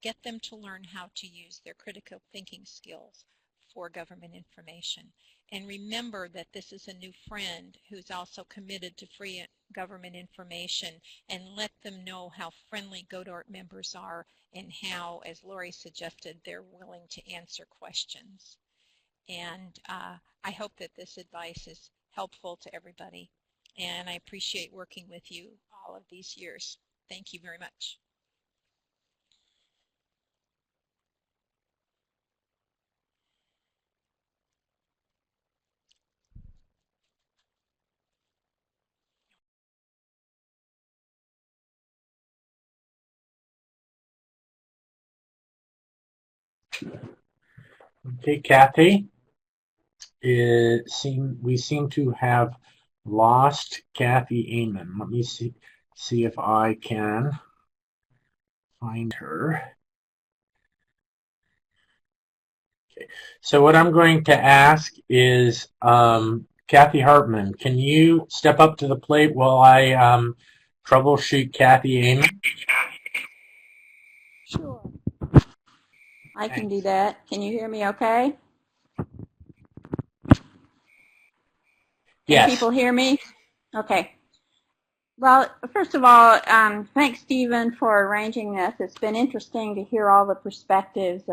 Get them to learn how to use their critical thinking skills for government information. And remember that this is a new friend who's also committed to free government information, and let them know how friendly GODORT members are and how, as Lori suggested, they're willing to answer questions. And I hope that this advice is helpful to everybody, and I appreciate working with you all of these years. Thank you very much. Okay, Cathy. We seem to have lost Cathy Amon. Let me see if I can find her. Okay. So what I'm going to ask is, Cathy Hartman, can you step up to the plate while I troubleshoot Cathy Amon? Sure. I can do that. Can you hear me okay? Yes. Can people hear me? Okay. Well, first of all, thanks, Stephen, for arranging this. It's been interesting to hear all the perspectives.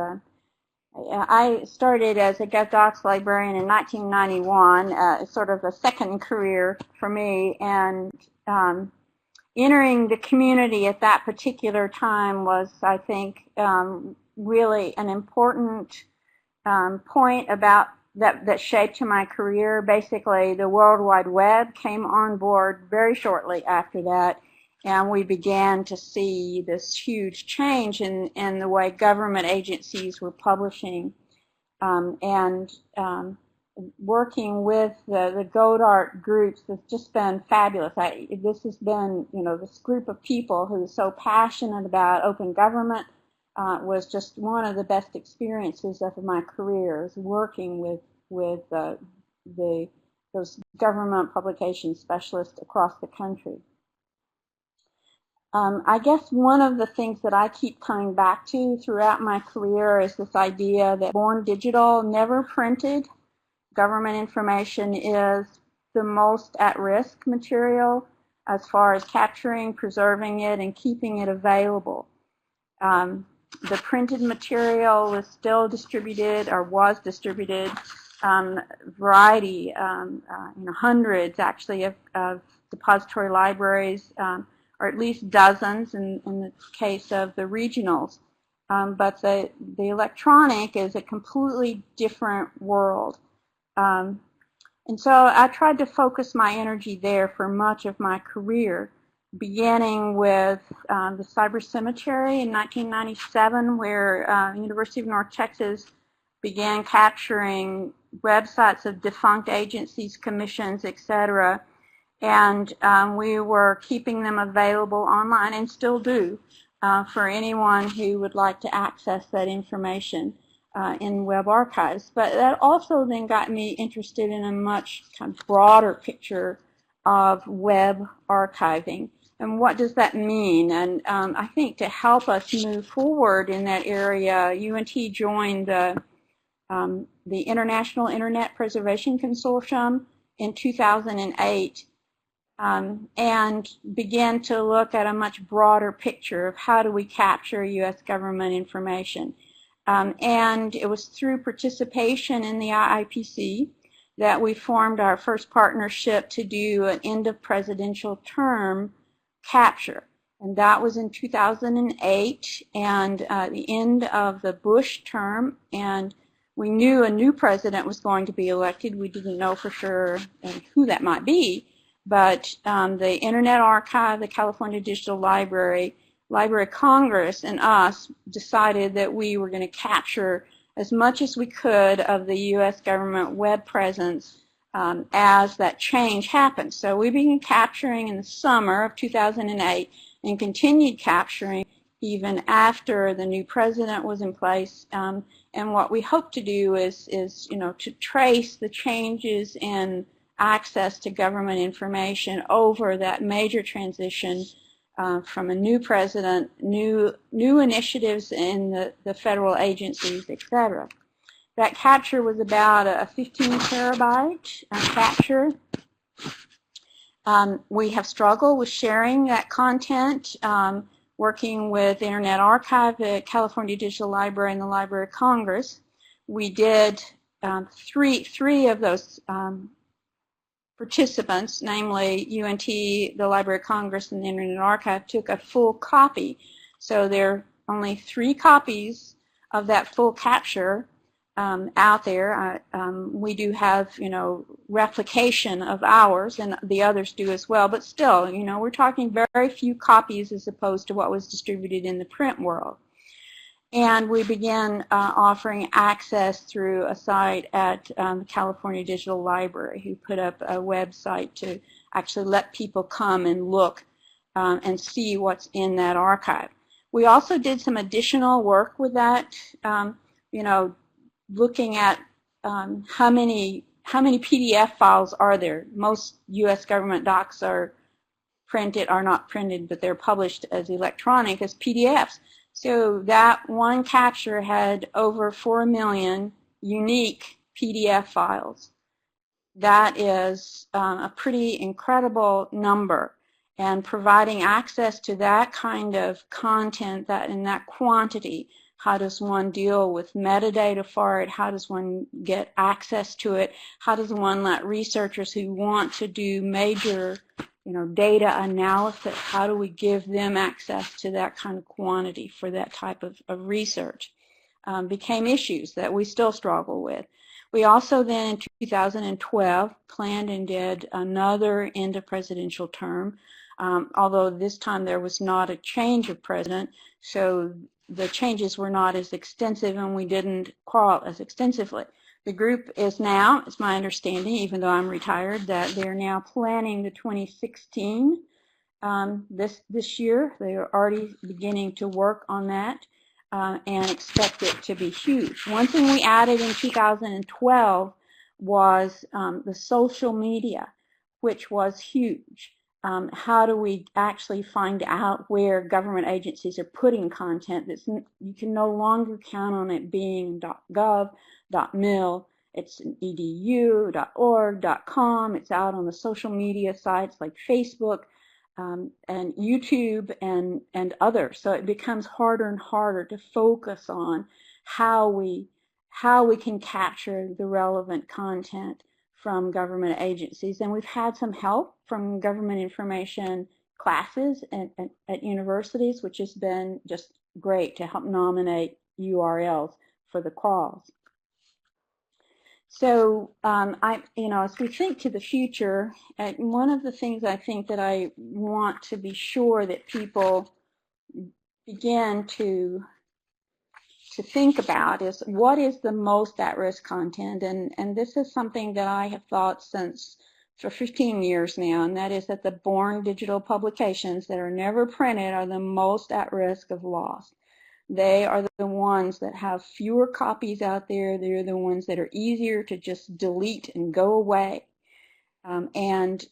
I started as a GovDocs librarian in 1991, sort of a second career for me, and entering the community at that particular time was, I think, really an important point about that shaped my career. Basically, the World Wide Web came on board very shortly after that, And we began to see this huge change in the way government agencies were publishing. Working with the GODORT groups has just been fabulous. This has been, this group of people who are so passionate about open government was just one of the best experiences of my career, is working with those government publication specialists across the country. I guess one of the things that I keep coming back to throughout my career is this idea that born digital, never printed, government information is the most at-risk material as far as capturing, preserving it, and keeping it available. The printed material was still distributed, or was distributed, variety, hundreds actually of depository libraries, or at least dozens in the case of the regionals. But the electronic is a completely different world. And so I tried to focus my energy there for much of my career, beginning with the Cyber Cemetery in 1997, where University of North Texas began capturing websites of defunct agencies, commissions, etc. And we were keeping them available online, and still do, for anyone who would like to access that information in web archives. But that also then got me interested in a much kind of broader picture of web archiving. And what does that mean? And I think to help us move forward in that area, UNT joined the International Internet Preservation Consortium in 2008. And began to look at a much broader picture of how do we capture U.S. government information. And it was through participation in the IIPC that we formed our first partnership to do an end-of-presidential term capture. And that was in 2008, and the end of the Bush term, and we knew a new president was going to be elected. We didn't know for sure who that might be. But the Internet Archive, the California Digital Library, Library of Congress, and us decided that we were going to capture as much as we could of the U.S. government web presence as that change happened. So we began capturing in the summer of 2008 and continued capturing even after the new president was in place. And what we hope to do is to trace the changes in access to government information over that major transition from a new president, new initiatives in the federal agencies, etc. That capture was about a 15 terabyte capture. We have struggled with sharing that content, working with Internet Archive, the California Digital Library, and the Library of Congress. We did three of those participants, namely UNT, the Library of Congress, and the Internet Archive, took a full copy. So there are only 3 copies of that full capture out there. We do have, replication of ours, and the others do as well. But still, we're talking very few copies as opposed to what was distributed in the print world. And we began offering access through a site at the California Digital Library, who put up a website to actually let people come and look and see what's in that archive. We also did some additional work with that, looking at how many PDF files are there. Most U.S. government docs are not printed, but they're published as electronic, as PDFs. So that one capture had over 4 million unique PDF files. That is a pretty incredible number. And providing access to that kind of content in that quantity, how does one deal with metadata for it? How does one get access to it? How does one let researchers who want to do major data analysis, how do we give them access to that kind of quantity for that type of research? Became issues that we still struggle with. We also then in 2012 planned and did another end of presidential term although this time there was not a change of president, so the changes were not as extensive and we didn't quarrel as extensively. The group is now, it's my understanding, even though I'm retired, that they're now planning the 2016 this year. They are already beginning to work on that and expect it to be huge. One thing we added in 2012 was the social media, which was huge. How do we actually find out where government agencies are putting content that's, you can no longer count on it being .gov, .mil, it's an .edu, .org, .com, it's out on the social media sites like Facebook and YouTube and others. So it becomes harder and harder to focus on how we can capture the relevant content from government agencies. And we've had some help from government information classes at universities, which has been just great to help nominate URLs for the crawls. So, as we think to the future, one of the things I think that I want to be sure that people begin to think about is what is the most at-risk content, and this is something that I have thought for 15 years now, and that is that the born digital publications that are never printed are the most at risk of loss. They are the ones that have fewer copies out there. They're the ones that are easier to just delete and go away. And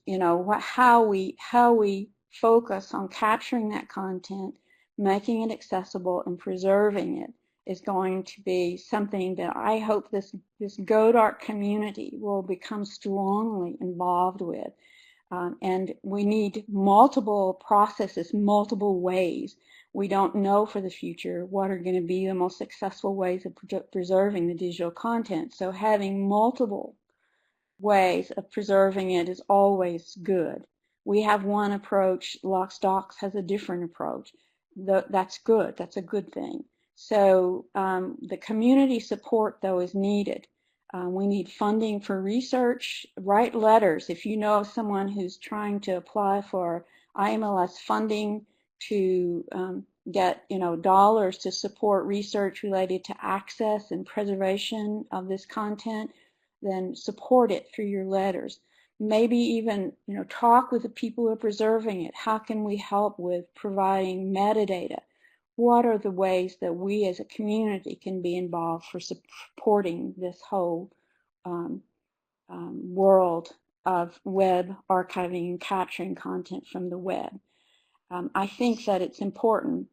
how we focus on capturing that content, making it accessible, and preserving it is going to be something that I hope this GODORT community will become strongly involved with. And we need multiple processes, multiple ways. We don't know for the future what are going to be the most successful ways of preserving the digital content. So having multiple ways of preserving it is always good. We have one approach. LocksDocs has a different approach. That's good. That's a good thing. So the community support, though, is needed. We need funding for research. Write letters. If you know of someone who's trying to apply for IMLS funding to get dollars to support research related to access and preservation of this content, then support it through your letters. Maybe even talk with the people who are preserving it. How can we help with providing metadata? What are the ways that we as a community can be involved for supporting this whole world of web archiving and capturing content from the web? I think that it's important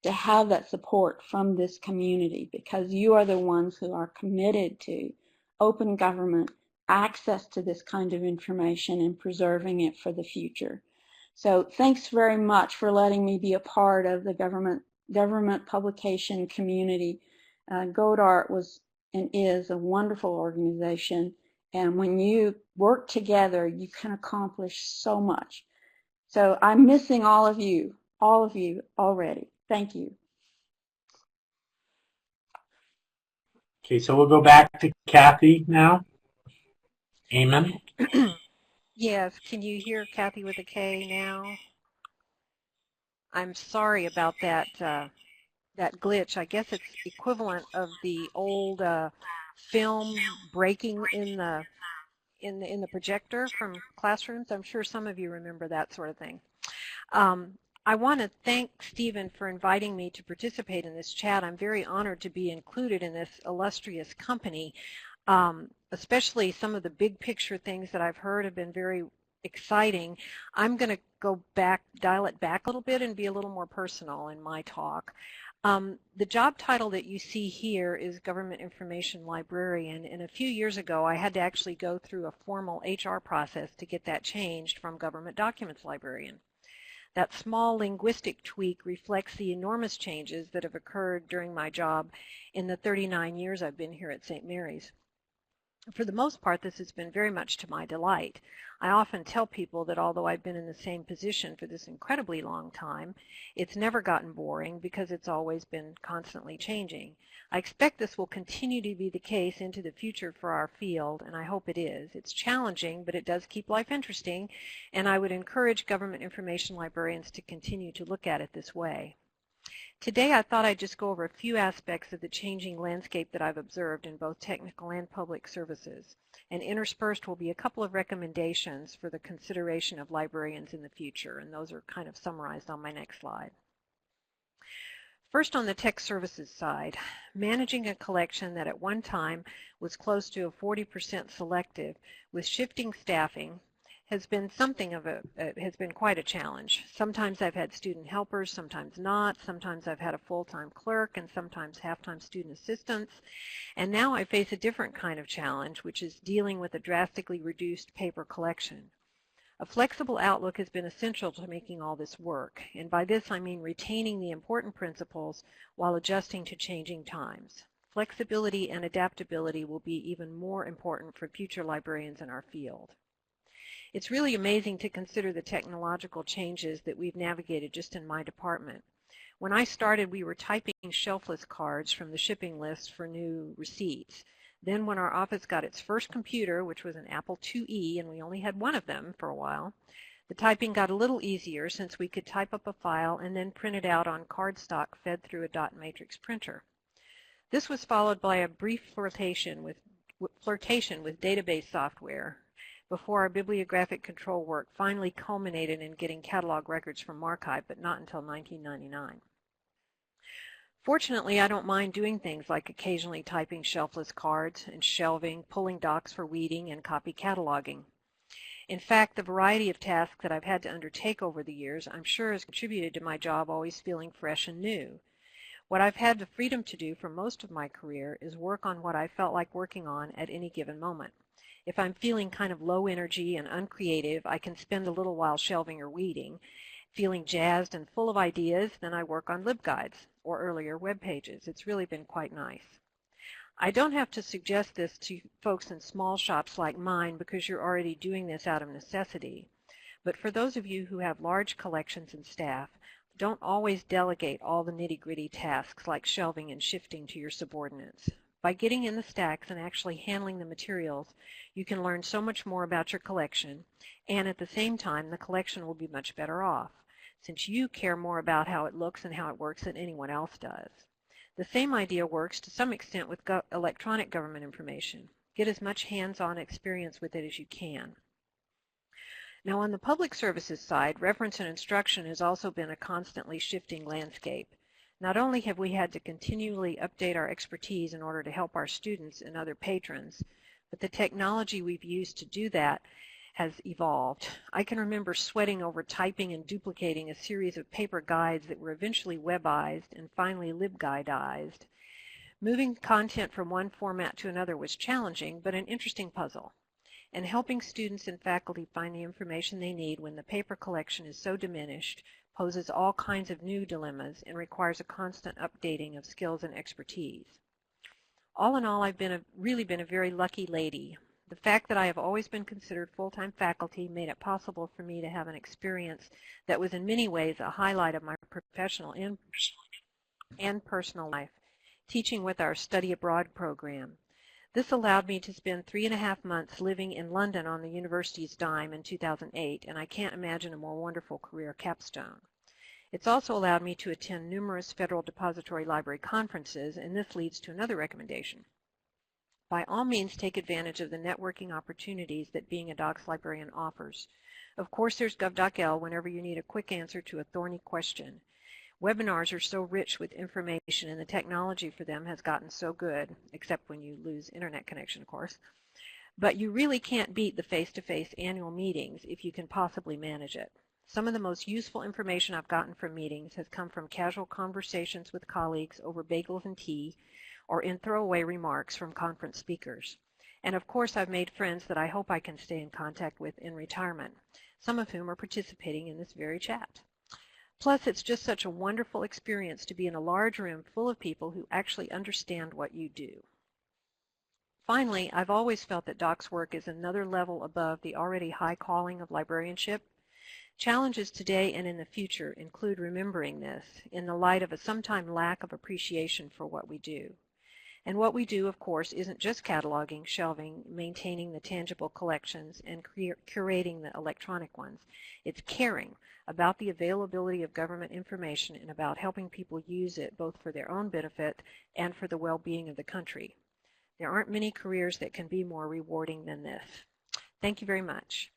to have that support from this community because you are the ones who are committed to open government, access to this kind of information, and preserving it for the future. So thanks very much for letting me be a part of the government publication community. GODORT was and is a wonderful organization, and when you work together, you can accomplish so much. So I'm missing all of you already. Thank you. Okay, so we'll go back to Cathy now. Amen. Yes, can you hear Cathy with a K now? I'm sorry about that that glitch. I guess it's equivalent of the old film breaking in the projector from classrooms. I'm sure some of you remember that sort of thing. I want to thank Stephen for inviting me to participate in this chat. I'm very honored to be included in this illustrious company. Especially some of the big picture things that I've heard have been very exciting. I'm going to go back, dial it back a little bit and be a little more personal in my talk. The job title that you see here is Government Information Librarian, and a few years ago I had to actually go through a formal HR process to get that changed from Government Documents Librarian. That small linguistic tweak reflects the enormous changes that have occurred during my job in the 39 years I've been here at St. Mary's. For the most part, this has been very much to my delight. I often tell people that although I've been in the same position for this incredibly long time, it's never gotten boring because it's always been constantly changing. I expect this will continue to be the case into the future for our field, and I hope it is. It's challenging, but it does keep life interesting, and I would encourage government information librarians to continue to look at it this way. Today I thought I'd just go over a few aspects of the changing landscape that I've observed in both technical and public services, and interspersed will be a couple of recommendations for the consideration of librarians in the future, and those are kind of summarized on my next slide. First, on the tech services side, managing a collection that at one time was close to a 40% selective with shifting staffing has been quite a challenge. Sometimes I've had student helpers, sometimes not. Sometimes I've had a full-time clerk and sometimes half-time student assistants. And now I face a different kind of challenge, which is dealing with a drastically reduced paper collection. A flexible outlook has been essential to making all this work. And by this I mean retaining the important principles while adjusting to changing times. Flexibility and adaptability will be even more important for future librarians in our field. It's really amazing to consider the technological changes that we've navigated just in my department. When I started, we were typing shelfless cards from the shipping list for new receipts. Then when our office got its first computer, which was an Apple IIe, and we only had one of them for a while, the typing got a little easier since we could type up a file and then print it out on cardstock fed through a dot matrix printer. This was followed by a brief flirtation with database software before our bibliographic control work finally culminated in getting catalog records from Archive, but not until 1999. Fortunately, I don't mind doing things like occasionally typing shelfless cards and shelving, pulling docs for weeding, and copy cataloging. In fact, the variety of tasks that I've had to undertake over the years, I'm sure has contributed to my job always feeling fresh and new. What I've had the freedom to do for most of my career is work on what I felt like working on at any given moment. If I'm feeling kind of low energy and uncreative, I can spend a little while shelving or weeding. Feeling jazzed and full of ideas, then I work on LibGuides or earlier web pages. It's really been quite nice. I don't have to suggest this to folks in small shops like mine because you're already doing this out of necessity. But for those of you who have large collections and staff, don't always delegate all the nitty-gritty tasks like shelving and shifting to your subordinates. By getting in the stacks and actually handling the materials, you can learn so much more about your collection, and at the same time, the collection will be much better off, since you care more about how it looks and how it works than anyone else does. The same idea works to some extent with electronic government information. Get as much hands-on experience with it as you can. Now, on the public services side, reference and instruction has also been a constantly shifting landscape. Not only have we had to continually update our expertise in order to help our students and other patrons, but the technology we've used to do that has evolved. I can remember sweating over typing and duplicating a series of paper guides that were eventually webized and finally libguidized. Moving content from one format to another was challenging, but an interesting puzzle. And helping students and faculty find the information they need when the paper collection is so diminished poses all kinds of new dilemmas and requires a constant updating of skills and expertise. All in all, I've really been a very lucky lady. The fact that I have always been considered full-time faculty made it possible for me to have an experience that was in many ways a highlight of my professional and personal life, teaching with our study abroad program. This allowed me to spend 3.5 months living in London on the university's dime in 2008, and I can't imagine a more wonderful career capstone. It's also allowed me to attend numerous Federal Depository Library conferences, and this leads to another recommendation. By all means, take advantage of the networking opportunities that being a docs librarian offers. Of course, there's gov.l whenever you need a quick answer to a thorny question. Webinars are so rich with information, and the technology for them has gotten so good, except when you lose internet connection, of course. But you really can't beat the face-to-face annual meetings if you can possibly manage it. Some of the most useful information I've gotten from meetings has come from casual conversations with colleagues over bagels and tea, or in throwaway remarks from conference speakers. And of course, I've made friends that I hope I can stay in contact with in retirement, some of whom are participating in this very chat. Plus, it's just such a wonderful experience to be in a large room full of people who actually understand what you do. Finally, I've always felt that Doc's work is another level above the already high calling of librarianship. Challenges today and in the future include remembering this in the light of a sometime lack of appreciation for what we do. And what we do, of course, isn't just cataloging, shelving, maintaining the tangible collections, and curating the electronic ones. It's caring about the availability of government information and about helping people use it both for their own benefit and for the well-being of the country. There aren't many careers that can be more rewarding than this. Thank you very much.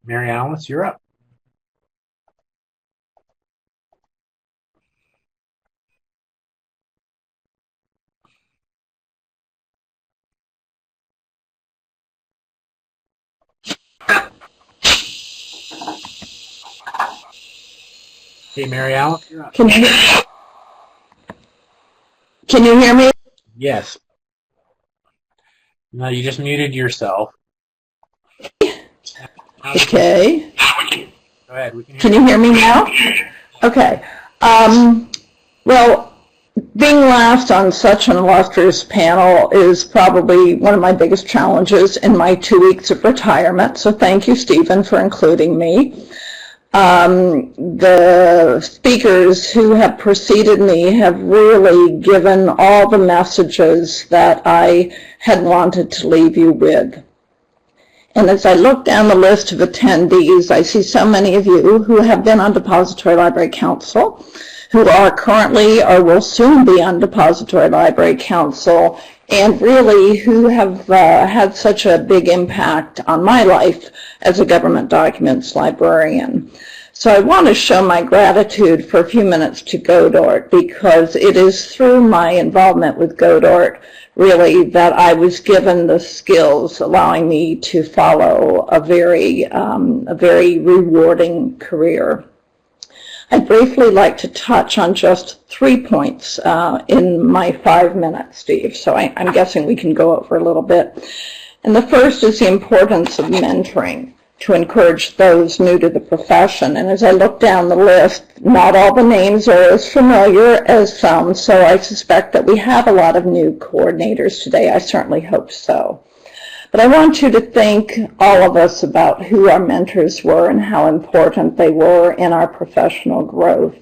Mary Alice, you're up. Hey, Mary Alice, you're up. Can you hear me? Yes. No, you just muted yourself. Okay. Go ahead. We can hear Can you hear me now? Okay. Well, being last on such an illustrious panel is probably one of my biggest challenges in my 2 weeks of retirement. So thank you, Stephen, for including me. The speakers who have preceded me have really given all the messages that I had wanted to leave you with. And as I look down the list of attendees, I see so many of you who have been on Depository Library Council, who are currently or will soon be on Depository Library Council, and really who have had such a big impact on my life as a government documents librarian. So I want to show my gratitude for a few minutes to GODORT, because it is through my involvement with GODORT really that I was given the skills allowing me to follow a very rewarding career. I'd briefly like to touch on just 3 points in my 5 minutes, Steve, so I'm guessing we can go over a little bit. And the first is the importance of mentoring to encourage those new to the profession. And as I look down the list, not all the names are as familiar as some, so I suspect that we have a lot of new coordinators today. I certainly hope so. But I want you to think, all of us, about who our mentors were and how important they were in our professional growth.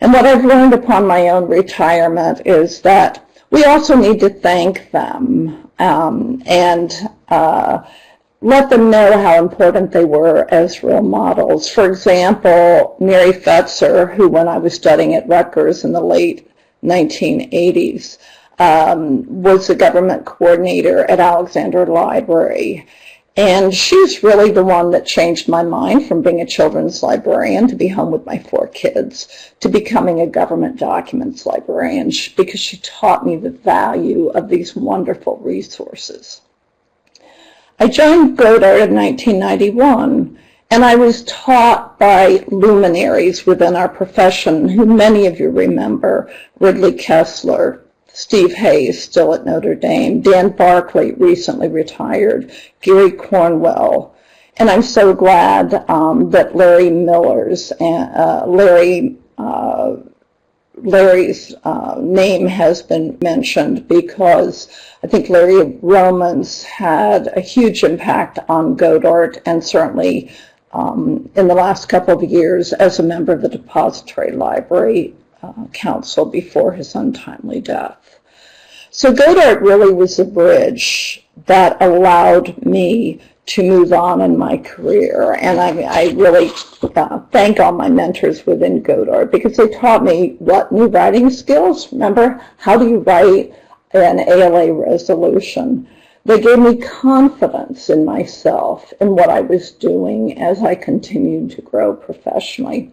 And what I've learned upon my own retirement is that we also need to thank them and let them know how important they were as role models. For example, Mary Fetzer, who when I was studying at Rutgers in the late 1980s, was the government coordinator at Alexander Library. And she's really the one that changed my mind from being a children's librarian to be home with my 4 kids to becoming a government documents librarian, because she taught me the value of these wonderful resources. I joined GODORT in 1991, and I was taught by luminaries within our profession, who many of you remember: Ridley Kessler, Steve Hayes, still at Notre Dame, Dan Barkley, recently retired, Gary Cornwell. And I'm so glad that Larry Miller's Larry's name has been mentioned, because I think Larry Romans had a huge impact on GODORT, and certainly in the last couple of years as a member of the Depository Library Council before his untimely death. So GODORT really was a bridge that allowed me to move on in my career, and I really thank all my mentors within GODORT, because they taught me what new writing skills. Remember, how do you write an ALA resolution? They gave me confidence in myself and what I was doing as I continued to grow professionally.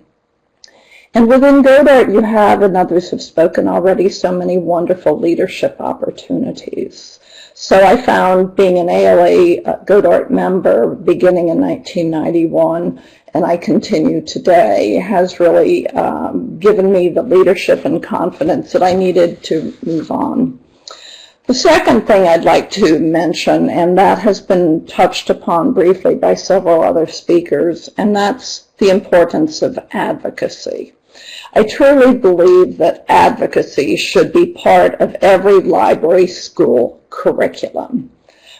And within GODORT, you have, and others have spoken already, so many wonderful leadership opportunities. So I found being an ALA GODORT member beginning in 1991, and I continue today, has really given me the leadership and confidence that I needed to move on. The second thing I'd like to mention, and that has been touched upon briefly by several other speakers, and that's the importance of advocacy. I truly believe that advocacy should be part of every library school curriculum.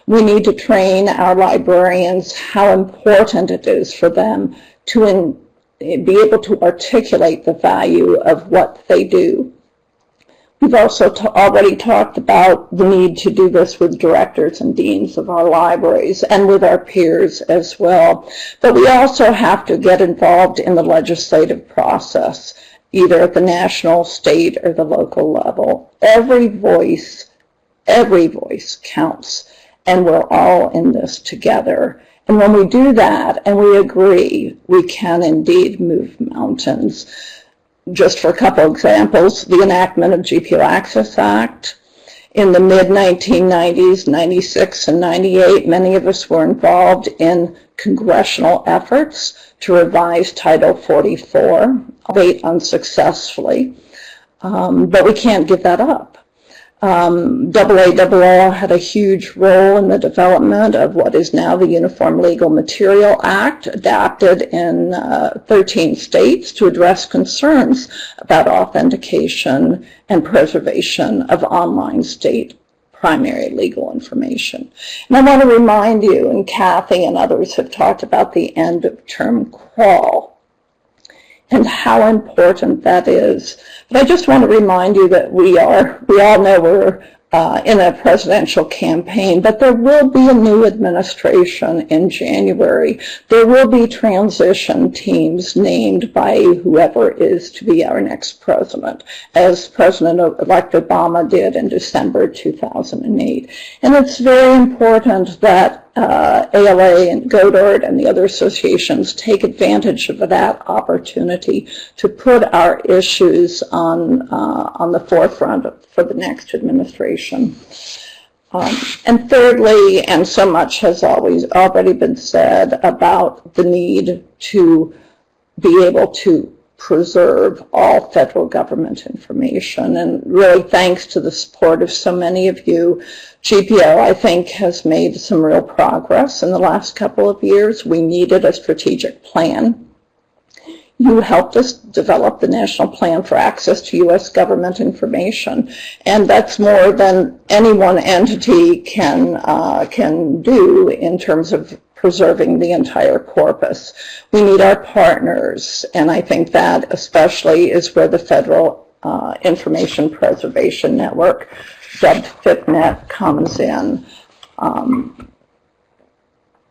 We need to train our librarians how important it is for them to be able to articulate the value of what they do. We've also already talked about the need to do this with directors and deans of our libraries and with our peers as well. But we also have to get involved in the legislative process, either at the national, state, or the local level. Every voice counts, and we're all in this together. And when we do that and we agree, we can indeed move mountains. Just for a couple examples, the enactment of GPO Access Act. In the mid-1990s, 96 and 98, many of us were involved in congressional efforts to revise Title 44, albeit unsuccessfully, but we can't give that up. AARL had a huge role in the development of what is now the Uniform Legal Material Act, adapted in 13 states to address concerns about authentication and preservation of online state primary legal information. And I want to remind you, and Cathy and others have talked about the end of term crawl and how important that is. But I just want to remind you that we all know we're in a presidential campaign, but there will be a new administration in January. There will be transition teams named by whoever is to be our next president, as President-elect Obama did in December 2008. And it's very important that ALA and GODORT and the other associations take advantage of that opportunity to put our issues on the forefront for the next administration. And thirdly, and so much has already been said about the need to be able to preserve all federal government information. And really, thanks to the support of so many of you, GPO, I think, has made some real progress in the last couple of years. We needed a strategic plan. You helped us develop the National Plan for Access to U.S. Government Information, and that's more than any one entity can do in terms of preserving the entire corpus. We need our partners, and I think that especially is where the Federal Information Preservation Network, dubbed FIPNet, comes in.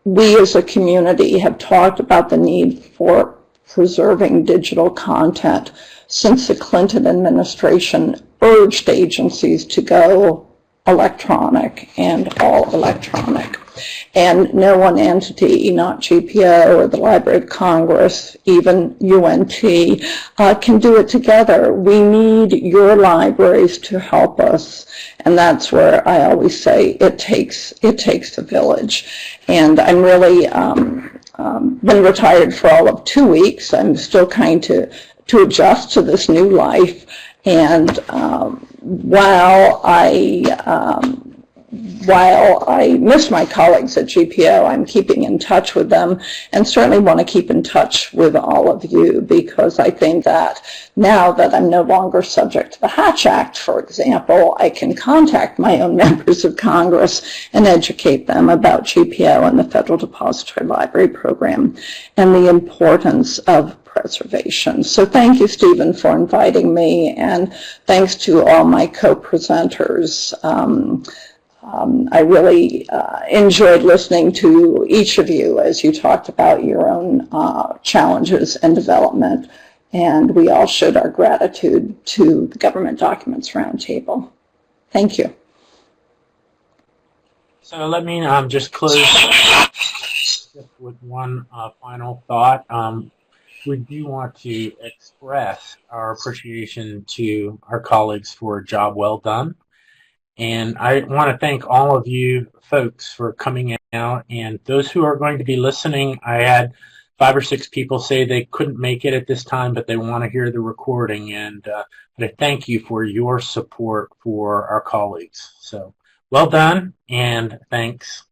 We as a community have talked about the need for preserving digital content since the Clinton administration urged agencies to go electronic and all electronic. And no one entity, not GPO or the Library of Congress, even UNT, can do it together. We need your libraries to help us, and that's where I always say it takes a village. And I'm really been retired for all of 2 weeks. I'm still trying to adjust to this new life, and while I miss my colleagues at GPO, I'm keeping in touch with them and certainly want to keep in touch with all of you, because I think that now that I'm no longer subject to the Hatch Act, for example, I can contact my own members of Congress and educate them about GPO and the Federal Depository Library Program and the importance of preservation. So thank you, Stephen, for inviting me, and thanks to all my co-presenters. I really enjoyed listening to each of you as you talked about your own challenges and development, and we all showed our gratitude to the Government Documents Roundtable. Thank you. So let me just close with one final thought. We do want to express our appreciation to our colleagues for a job well done. And I want to thank all of you folks for coming out, and those who are going to be listening. I had 5 or 6 people say they couldn't make it at this time, but they want to hear the recording, and I thank you for your support for our colleagues. So well done, and thanks.